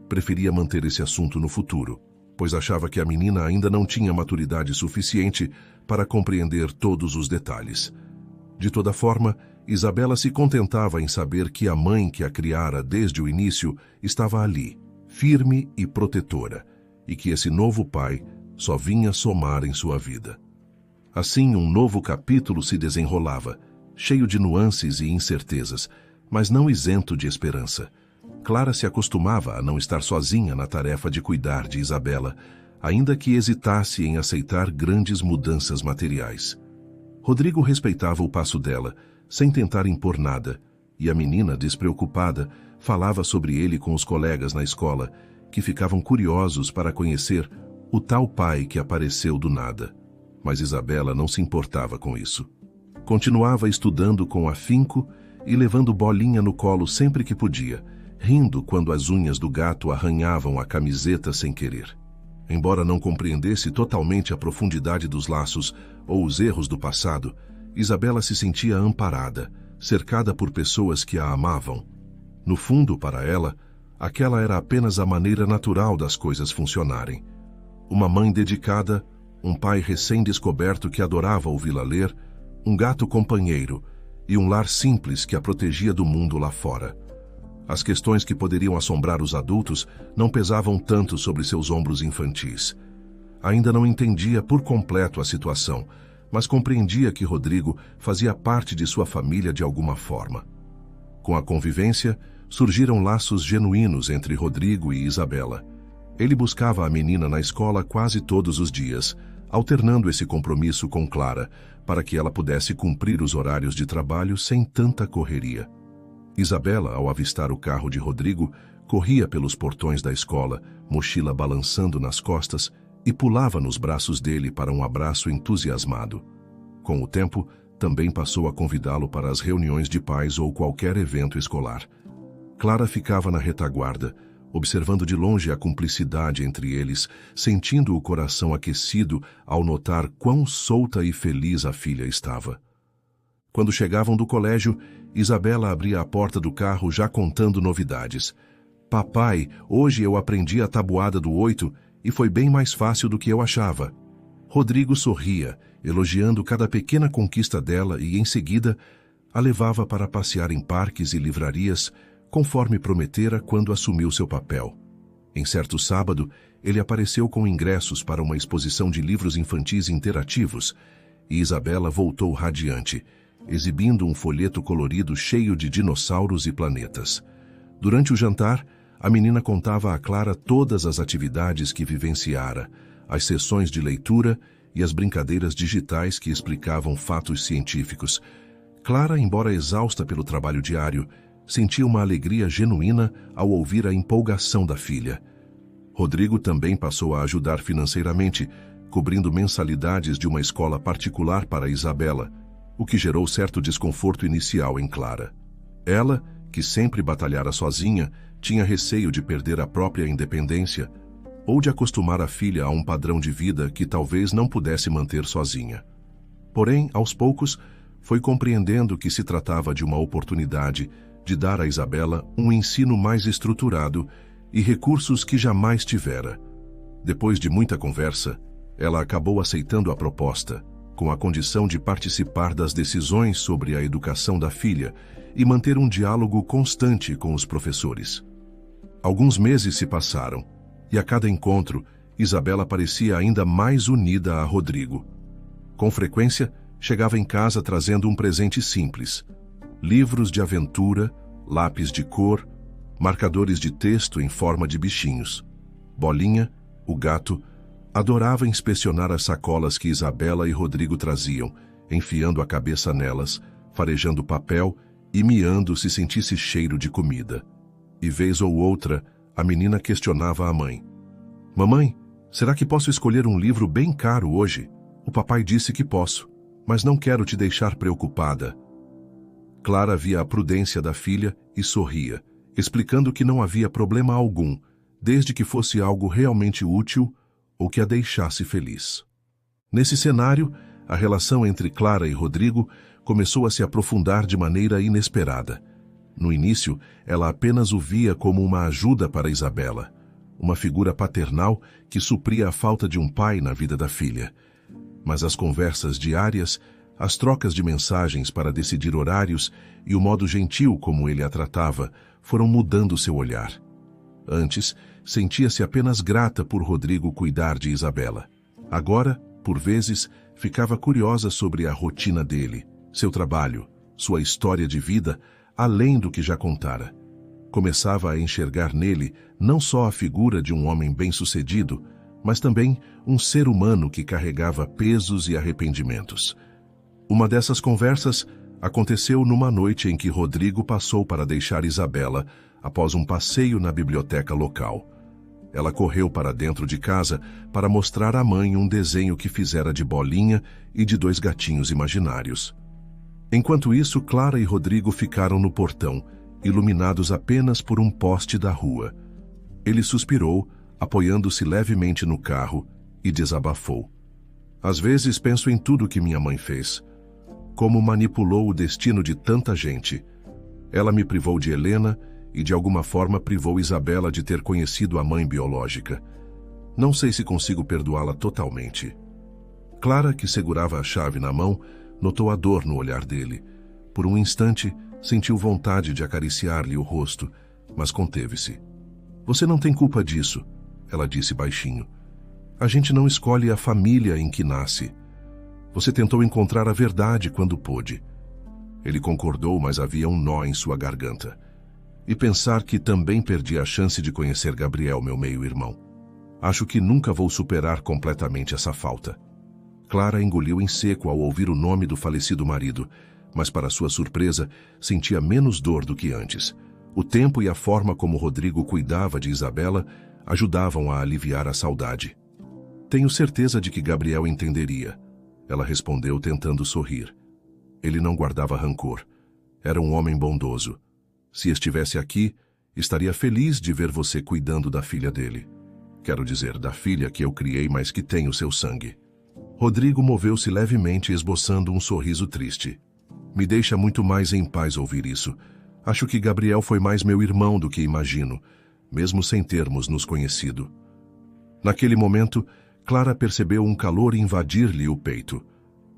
Preferia manter esse assunto no futuro, pois achava que a menina ainda não tinha maturidade suficiente para compreender todos os detalhes. De toda forma, Isabela se contentava em saber que a mãe que a criara desde o início estava ali, firme e protetora, e que esse novo pai só vinha somar em sua vida. Assim, um novo capítulo se desenrolava, cheio de nuances e incertezas, mas não isento de esperança. Clara se acostumava a não estar sozinha na tarefa de cuidar de Isabela, ainda que hesitasse em aceitar grandes mudanças materiais. Rodrigo respeitava o passo dela, sem tentar impor nada, e a menina, despreocupada, falava sobre ele com os colegas na escola, que ficavam curiosos para conhecer o tal pai que apareceu do nada. Mas Isabela não se importava com isso. Continuava estudando com afinco e levando Bolinha no colo sempre que podia, rindo quando as unhas do gato arranhavam a camiseta sem querer. Embora não compreendesse totalmente a profundidade dos laços ou os erros do passado, Isabela se sentia amparada, cercada por pessoas que a amavam. No fundo, para ela, aquela era apenas a maneira natural das coisas funcionarem. Uma mãe dedicada, um pai recém-descoberto que adorava ouvi-la ler, um gato companheiro e um lar simples que a protegia do mundo lá fora. As questões que poderiam assombrar os adultos não pesavam tanto sobre seus ombros infantis. Ainda não entendia por completo a situação, mas compreendia que Rodrigo fazia parte de sua família de alguma forma. Com a convivência, surgiram laços genuínos entre Rodrigo e Isabela. Ele buscava a menina na escola quase todos os dias, alternando esse compromisso com Clara, para que ela pudesse cumprir os horários de trabalho sem tanta correria. Isabela, ao avistar o carro de Rodrigo, corria pelos portões da escola, mochila balançando nas costas, e pulava nos braços dele para um abraço entusiasmado. Com o tempo, também passou a convidá-lo para as reuniões de pais ou qualquer evento escolar. Clara ficava na retaguarda, observando de longe a cumplicidade entre eles, sentindo o coração aquecido ao notar quão solta e feliz a filha estava. Quando chegavam do colégio, Isabela abria a porta do carro já contando novidades. Papai, hoje eu aprendi a tabuada do 8 e foi bem mais fácil do que eu achava. Rodrigo sorria, elogiando cada pequena conquista dela e, em seguida, a levava para passear em parques e livrarias, conforme prometera quando assumiu seu papel. Em certo sábado, ele apareceu com ingressos para uma exposição de livros infantis interativos e Isabela voltou radiante, exibindo um folheto colorido cheio de dinossauros e planetas. Durante o jantar, a menina contava a Clara todas as atividades que vivenciara, as sessões de leitura e as brincadeiras digitais que explicavam fatos científicos. Clara, embora exausta pelo trabalho diário, sentia uma alegria genuína ao ouvir a empolgação da filha. Rodrigo também passou a ajudar financeiramente, cobrindo mensalidades de uma escola particular para Isabela, o que gerou certo desconforto inicial em Clara. Ela, que sempre batalhara sozinha, tinha receio de perder a própria independência ou de acostumar a filha a um padrão de vida que talvez não pudesse manter sozinha. Porém, aos poucos, foi compreendendo que se tratava de uma oportunidade de dar a Isabela um ensino mais estruturado e recursos que jamais tivera. Depois de muita conversa, ela acabou aceitando a proposta, com a condição de participar das decisões sobre a educação da filha e manter um diálogo constante com os professores. Alguns meses se passaram, e a cada encontro, Isabela parecia ainda mais unida a Rodrigo. Com frequência, chegava em casa trazendo um presente simples: livros de aventura, lápis de cor, marcadores de texto em forma de bichinhos. Bolinha, o gato, adorava inspecionar as sacolas que Isabela e Rodrigo traziam, enfiando a cabeça nelas, farejando papel e miando se sentisse cheiro de comida. E vez ou outra, a menina questionava a mãe: "Mamãe, será que posso escolher um livro bem caro hoje? O papai disse que posso, mas não quero te deixar preocupada." Clara via a prudência da filha e sorria, explicando que não havia problema algum, desde que fosse algo realmente útil ou que a deixasse feliz. Nesse cenário, a relação entre Clara e Rodrigo começou a se aprofundar de maneira inesperada. No início, ela apenas o via como uma ajuda para Isabela, uma figura paternal que supria a falta de um pai na vida da filha. Mas as conversas diárias, as trocas de mensagens para decidir horários e o modo gentil como ele a tratava foram mudando seu olhar. Antes, sentia-se apenas grata por Rodrigo cuidar de Isabela. Agora, por vezes, ficava curiosa sobre a rotina dele, seu trabalho, sua história de vida, além do que já contara. Começava a enxergar nele não só a figura de um homem bem-sucedido, mas também um ser humano que carregava pesos e arrependimentos. Uma dessas conversas aconteceu numa noite em que Rodrigo passou para deixar Isabela após um passeio na biblioteca local. Ela correu para dentro de casa para mostrar à mãe um desenho que fizera de Bolinha e de 2 gatinhos imaginários. Enquanto isso, Clara e Rodrigo ficaram no portão, iluminados apenas por um poste da rua. Ele suspirou, apoiando-se levemente no carro, e desabafou: "Às vezes penso em tudo que minha mãe fez. Como manipulou o destino de tanta gente. Ela me privou de Helena e de alguma forma privou Isabela de ter conhecido a mãe biológica. Não sei se consigo perdoá-la totalmente." Clara, que segurava a chave na mão, notou a dor no olhar dele. Por um instante, sentiu vontade de acariciar-lhe o rosto, mas conteve-se. "Você não tem culpa disso", ela disse baixinho. "A gente não escolhe a família em que nasce. Você tentou encontrar a verdade quando pôde." Ele concordou, mas havia um nó em sua garganta. "E pensar que também perdi a chance de conhecer Gabriel, meu meio-irmão. Acho que nunca vou superar completamente essa falta." Clara engoliu em seco ao ouvir o nome do falecido marido, mas para sua surpresa, sentia menos dor do que antes. O tempo e a forma como Rodrigo cuidava de Isabela ajudavam a aliviar a saudade. "Tenho certeza de que Gabriel entenderia", ela respondeu tentando sorrir. Ele não guardava rancor. Era um homem bondoso. "Se estivesse aqui, estaria feliz de ver você cuidando da filha dele. Quero dizer, da filha que eu criei, mas que tem o seu sangue." Rodrigo moveu-se levemente, esboçando um sorriso triste. "Me deixa muito mais em paz ouvir isso. Acho que Gabriel foi mais meu irmão do que imagino, mesmo sem termos nos conhecido." Naquele momento, Clara percebeu um calor invadir-lhe o peito.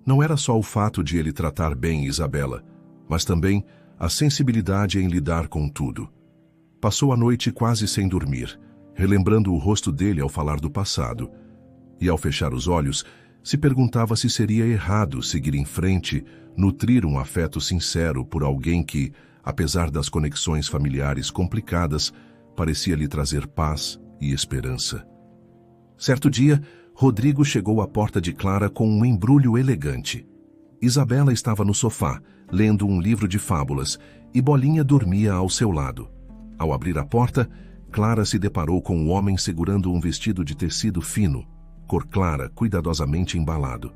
Não era só o fato de ele tratar bem Isabela, mas também a sensibilidade em lidar com tudo. Passou a noite quase sem dormir, relembrando o rosto dele ao falar do passado. E ao fechar os olhos, se perguntava se seria errado seguir em frente, nutrir um afeto sincero por alguém que, apesar das conexões familiares complicadas, parecia lhe trazer paz e esperança. Certo dia, Rodrigo chegou à porta de Clara com um embrulho elegante. Isabela estava no sofá, lendo um livro de fábulas, e Bolinha dormia ao seu lado. Ao abrir a porta, Clara se deparou com um homem segurando um vestido de tecido fino, cor clara, cuidadosamente embalado.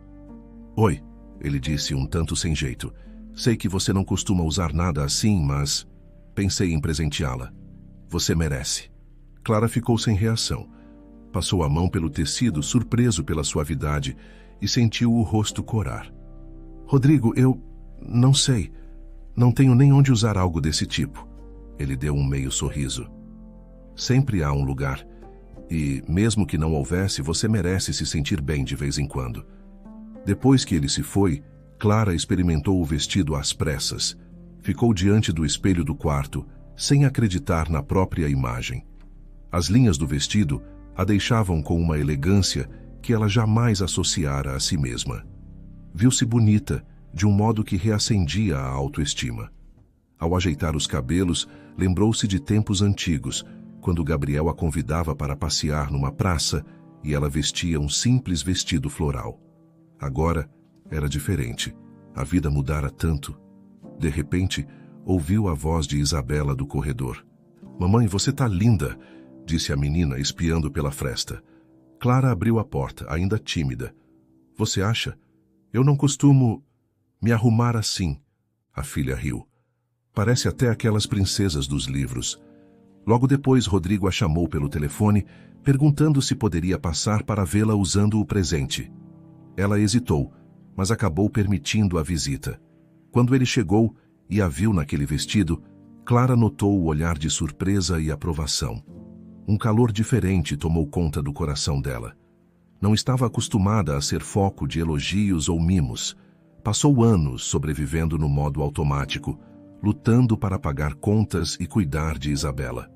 "Oi", ele disse um tanto sem jeito. "Sei que você não costuma usar nada assim, mas pensei em presenteá-la. Você merece." Clara ficou sem reação. Passou a mão pelo tecido, surpreso pela suavidade, e sentiu o rosto corar. "Rodrigo, eu não sei. Não tenho nem onde usar algo desse tipo." Ele deu um meio sorriso. "Sempre há um lugar. E, mesmo que não houvesse, você merece se sentir bem de vez em quando." Depois que ele se foi, Clara experimentou o vestido às pressas. Ficou diante do espelho do quarto, sem acreditar na própria imagem. As linhas do vestido a deixavam com uma elegância que ela jamais associara a si mesma. Viu-se bonita, de um modo que reacendia a autoestima. Ao ajeitar os cabelos, lembrou-se de tempos antigos, quando Gabriel a convidava para passear numa praça e ela vestia um simples vestido floral. Agora era diferente. A vida mudara tanto. De repente, ouviu a voz de Isabela do corredor. "Mamãe, você tá linda", disse a menina, espiando pela fresta. Clara abriu a porta, ainda tímida. "Você acha? Eu não costumo me arrumar assim." A filha riu. "Parece até aquelas princesas dos livros." Logo depois, Rodrigo a chamou pelo telefone, perguntando se poderia passar para vê-la usando o presente. Ela hesitou, mas acabou permitindo a visita. Quando ele chegou e a viu naquele vestido, Clara notou o olhar de surpresa e aprovação. Um calor diferente tomou conta do coração dela. Não estava acostumada a ser foco de elogios ou mimos. Passou anos sobrevivendo no modo automático, lutando para pagar contas e cuidar de Isabela.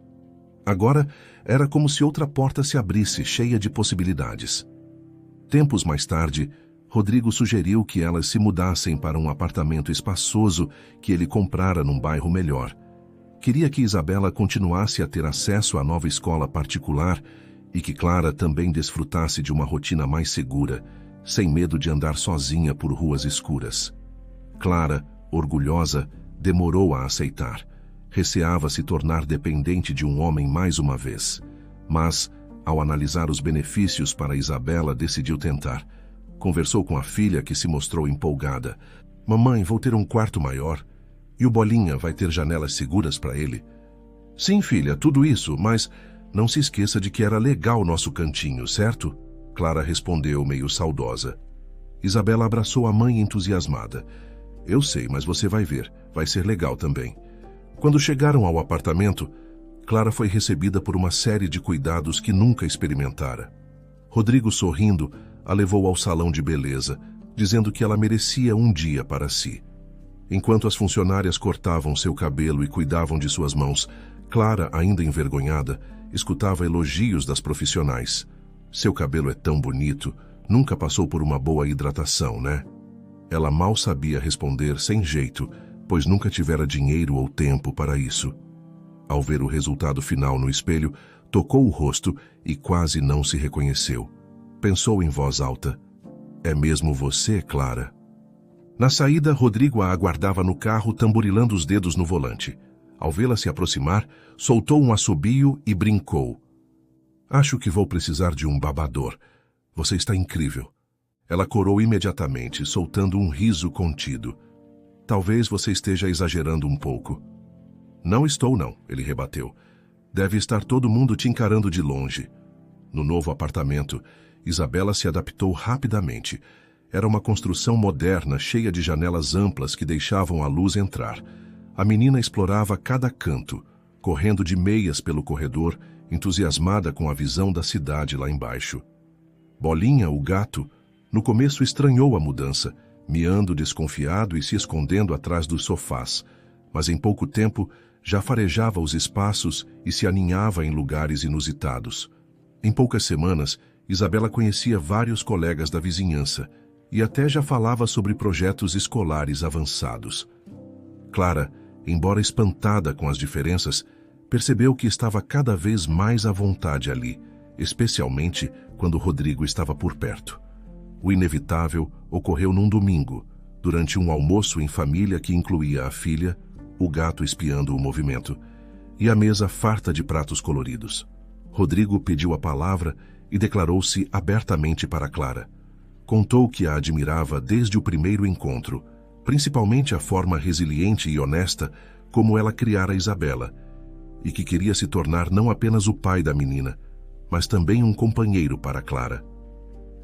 Agora, era como se outra porta se abrisse, cheia de possibilidades. Tempos mais tarde, Rodrigo sugeriu que elas se mudassem para um apartamento espaçoso que ele comprara num bairro melhor. Queria que Isabela continuasse a ter acesso à nova escola particular e que Clara também desfrutasse de uma rotina mais segura, sem medo de andar sozinha por ruas escuras. Clara, orgulhosa, demorou a aceitar. Receava se tornar dependente de um homem mais uma vez. Mas, ao analisar os benefícios para Isabela, decidiu tentar. Conversou com a filha, que se mostrou empolgada. "Mamãe, vou ter um quarto maior. E o Bolinha vai ter janelas seguras para ele?" "Sim, filha, tudo isso, mas não se esqueça de que era legal nosso cantinho, certo?" Clara respondeu, meio saudosa. Isabela abraçou a mãe entusiasmada. "Eu sei, mas você vai ver. Vai ser legal também." Quando chegaram ao apartamento, Clara foi recebida por uma série de cuidados que nunca experimentara. Rodrigo, sorrindo, a levou ao salão de beleza, dizendo que ela merecia um dia para si. Enquanto as funcionárias cortavam seu cabelo e cuidavam de suas mãos, Clara, ainda envergonhada, escutava elogios das profissionais. "Seu cabelo é tão bonito, nunca passou por uma boa hidratação, né?" Ela mal sabia responder sem jeito, pois nunca tivera dinheiro ou tempo para isso. Ao ver o resultado final no espelho, tocou o rosto e quase não se reconheceu. Pensou em voz alta: "É mesmo você, Clara?" Na saída, Rodrigo a aguardava no carro, tamborilando os dedos no volante. Ao vê-la se aproximar, soltou um assobio e brincou: "Acho que vou precisar de um babador. Você está incrível." Ela corou imediatamente, soltando um riso contido. "Talvez você esteja exagerando um pouco." "Não estou, não," ele rebateu. "Deve estar todo mundo te encarando de longe." No novo apartamento, Isabela se adaptou rapidamente. Era uma construção moderna, cheia de janelas amplas que deixavam a luz entrar. A menina explorava cada canto, correndo de meias pelo corredor, entusiasmada com a visão da cidade lá embaixo. Bolinha, o gato, no começo estranhou a mudança, miando desconfiado e se escondendo atrás dos sofás, mas em pouco tempo já farejava os espaços e se aninhava em lugares inusitados. Em poucas semanas, Isabela conhecia vários colegas da vizinhança e até já falava sobre projetos escolares avançados. Clara, embora espantada com as diferenças, percebeu que estava cada vez mais à vontade ali, especialmente quando Rodrigo estava por perto. O inevitável ocorreu num domingo, durante um almoço em família que incluía a filha, o gato espiando o movimento, e a mesa farta de pratos coloridos. Rodrigo pediu a palavra e declarou-se abertamente para Clara. Contou que a admirava desde o primeiro encontro, principalmente a forma resiliente e honesta como ela criara Isabela, e que queria se tornar não apenas o pai da menina, mas também um companheiro para Clara.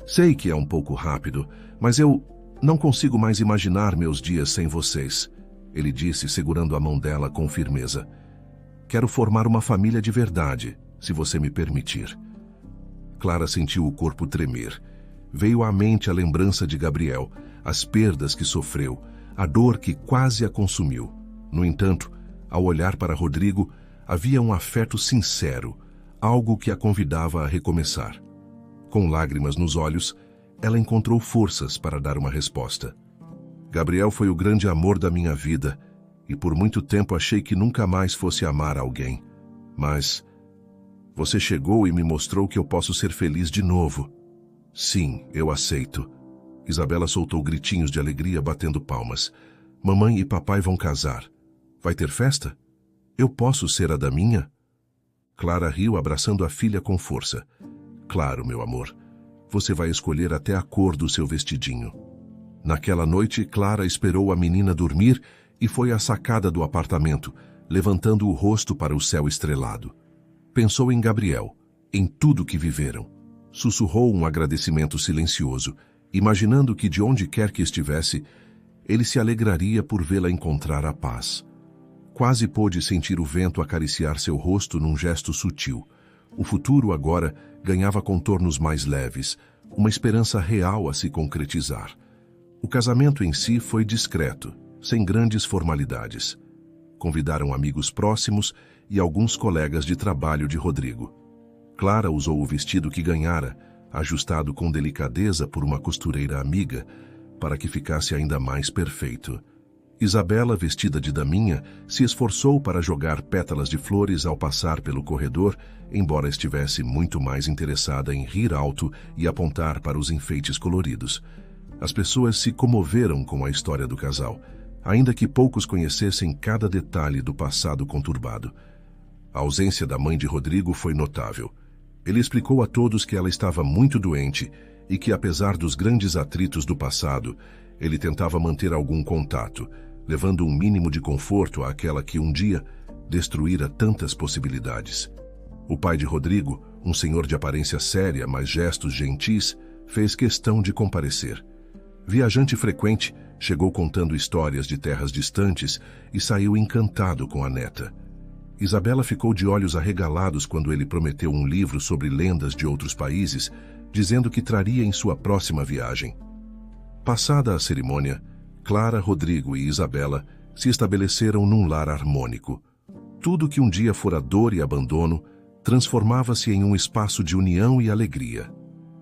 "Sei que é um pouco rápido, mas eu não consigo mais imaginar meus dias sem vocês", ele disse, segurando a mão dela com firmeza. "Quero formar uma família de verdade, se você me permitir." Clara sentiu o corpo tremer. Veio à mente a lembrança de Gabriel, as perdas que sofreu, a dor que quase a consumiu. No entanto, ao olhar para Rodrigo, havia um afeto sincero, algo que a convidava a recomeçar. Com lágrimas nos olhos, ela encontrou forças para dar uma resposta. Gabriel foi o grande amor da minha vida e por muito tempo achei que nunca mais fosse amar alguém. Mas você chegou e me mostrou que eu posso ser feliz de novo. Sim, eu aceito. Isabela soltou gritinhos de alegria batendo palmas. Mamãe e papai vão casar. Vai ter festa? Eu posso ser a daminha? Clara riu abraçando a filha com força. Claro, meu amor. Você vai escolher até a cor do seu vestidinho. Naquela noite, Clara esperou a menina dormir e foi à sacada do apartamento, levantando o rosto para o céu estrelado. Pensou em Gabriel, em tudo que viveram. Sussurrou um agradecimento silencioso, imaginando que de onde quer que estivesse, ele se alegraria por vê-la encontrar a paz. Quase pôde sentir o vento acariciar seu rosto num gesto sutil. O futuro agora ganhava contornos mais leves, uma esperança real a se concretizar. O casamento em si foi discreto, sem grandes formalidades. Convidaram amigos próximos e alguns colegas de trabalho de Rodrigo. Clara usou o vestido que ganhara, ajustado com delicadeza por uma costureira amiga, para que ficasse ainda mais perfeito. Isabela, vestida de daminha, se esforçou para jogar pétalas de flores ao passar pelo corredor, embora estivesse muito mais interessada em rir alto e apontar para os enfeites coloridos. As pessoas se comoveram com a história do casal, ainda que poucos conhecessem cada detalhe do passado conturbado. A ausência da mãe de Rodrigo foi notável. Ele explicou a todos que ela estava muito doente e que, apesar dos grandes atritos do passado, ele tentava manter algum contato, levando um mínimo de conforto àquela que um dia destruíra tantas possibilidades. O pai de Rodrigo, um senhor de aparência séria, mas gestos gentis, fez questão de comparecer. Viajante frequente, chegou contando histórias de terras distantes e saiu encantado com a neta. Isabela ficou de olhos arregalados quando ele prometeu um livro sobre lendas de outros países, dizendo que traria em sua próxima viagem. Passada a cerimônia, Clara, Rodrigo e Isabela se estabeleceram num lar harmônico. Tudo que um dia fora dor e abandono transformava-se em um espaço de união e alegria.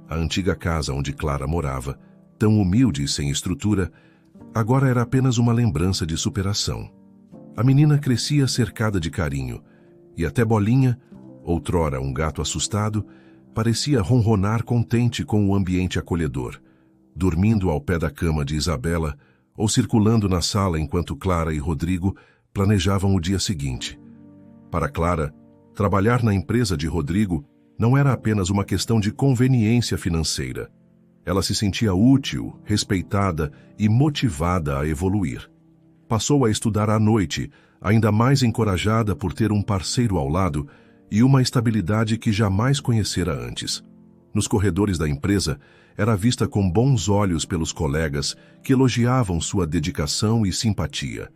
A antiga casa onde Clara morava, tão humilde e sem estrutura, agora era apenas uma lembrança de superação. A menina crescia cercada de carinho, e até Bolinha, outrora um gato assustado, parecia ronronar contente com o ambiente acolhedor, dormindo ao pé da cama de Isabela ou circulando na sala enquanto Clara e Rodrigo planejavam o dia seguinte. Para Clara, trabalhar na empresa de Rodrigo não era apenas uma questão de conveniência financeira. Ela se sentia útil, respeitada e motivada a evoluir. Passou a estudar à noite, ainda mais encorajada por ter um parceiro ao lado e uma estabilidade que jamais conhecera antes. Nos corredores da empresa, era vista com bons olhos pelos colegas que elogiavam sua dedicação e simpatia.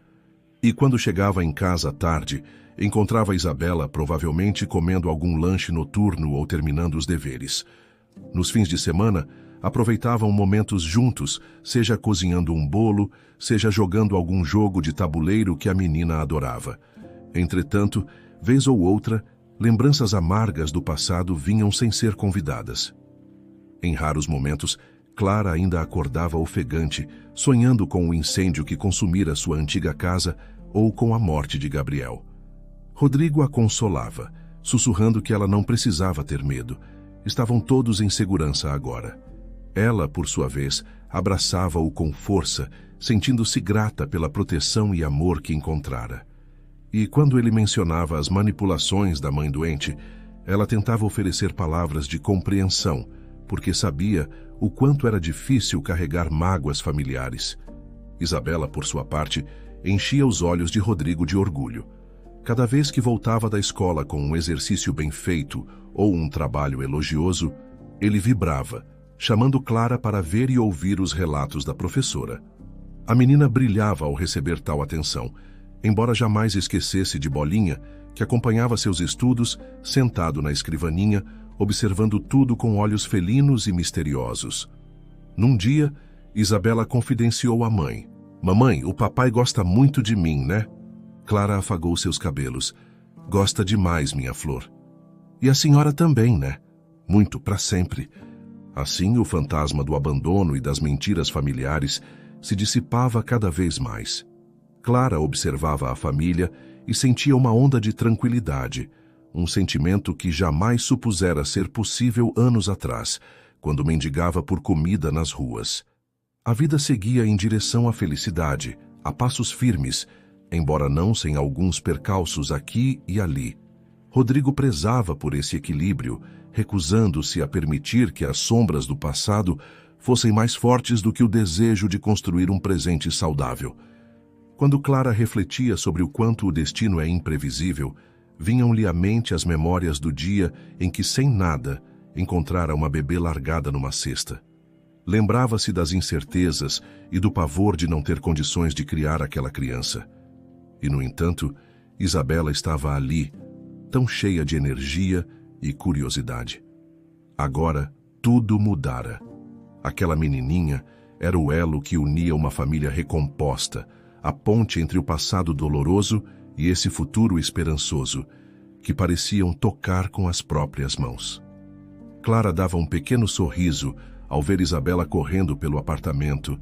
E quando chegava em casa à tarde, encontrava Isabela provavelmente comendo algum lanche noturno ou terminando os deveres. Nos fins de semana, aproveitavam momentos juntos, seja cozinhando um bolo, seja jogando algum jogo de tabuleiro que a menina adorava. Entretanto, vez ou outra, lembranças amargas do passado vinham sem ser convidadas. Em raros momentos, Clara ainda acordava ofegante, sonhando com o incêndio que consumira sua antiga casa ou com a morte de Gabriel. Rodrigo a consolava, sussurrando que ela não precisava ter medo. Estavam todos em segurança agora. Ela, por sua vez, abraçava-o com força, sentindo-se grata pela proteção e amor que encontrara. E quando ele mencionava as manipulações da mãe doente, ela tentava oferecer palavras de compreensão, porque sabia o quanto era difícil carregar mágoas familiares. Isabela, por sua parte, enchia os olhos de Rodrigo de orgulho. Cada vez que voltava da escola com um exercício bem feito ou um trabalho elogioso, ele vibrava, chamando Clara para ver e ouvir os relatos da professora. A menina brilhava ao receber tal atenção, embora jamais esquecesse de Bolinha, que acompanhava seus estudos, sentado na escrivaninha, observando tudo com olhos felinos e misteriosos. Num dia, Isabela confidenciou à mãe. "Mamãe, o papai gosta muito de mim, né?" Clara afagou seus cabelos. "Gosta demais, minha flor." "E a senhora também, né?" "Muito, para sempre." Assim, o fantasma do abandono e das mentiras familiares se dissipava cada vez mais. Clara observava a família e sentia uma onda de tranquilidade, um sentimento que jamais supusera ser possível anos atrás, quando mendigava por comida nas ruas. A vida seguia em direção à felicidade, a passos firmes, embora não sem alguns percalços aqui e ali. Rodrigo prezava por esse equilíbrio, recusando-se a permitir que as sombras do passado fossem mais fortes do que o desejo de construir um presente saudável. Quando Clara refletia sobre o quanto o destino é imprevisível, vinham-lhe à mente as memórias do dia em que, sem nada, encontrara uma bebê largada numa cesta. Lembrava-se das incertezas e do pavor de não ter condições de criar aquela criança. E, no entanto, Isabela estava ali, tão cheia de energia e curiosidade. Agora, tudo mudara. Aquela menininha era o elo que unia uma família recomposta, a ponte entre o passado doloroso e esse futuro esperançoso, que pareciam tocar com as próprias mãos. Clara dava um pequeno sorriso ao ver Isabela correndo pelo apartamento,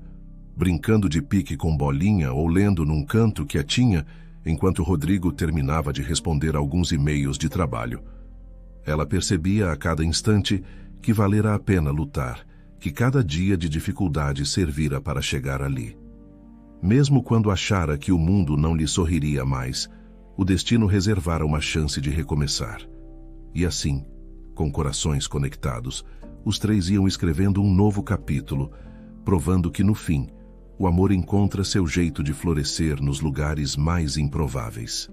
brincando de pique com bolinha ou lendo num canto quietinha, enquanto Rodrigo terminava de responder alguns e-mails de trabalho. Ela percebia a cada instante que valera a pena lutar, que cada dia de dificuldade servira para chegar ali. Mesmo quando achara que o mundo não lhe sorriria mais, o destino reservara uma chance de recomeçar. E assim, com corações conectados, os três iam escrevendo um novo capítulo, provando que, no fim, o amor encontra seu jeito de florescer nos lugares mais improváveis.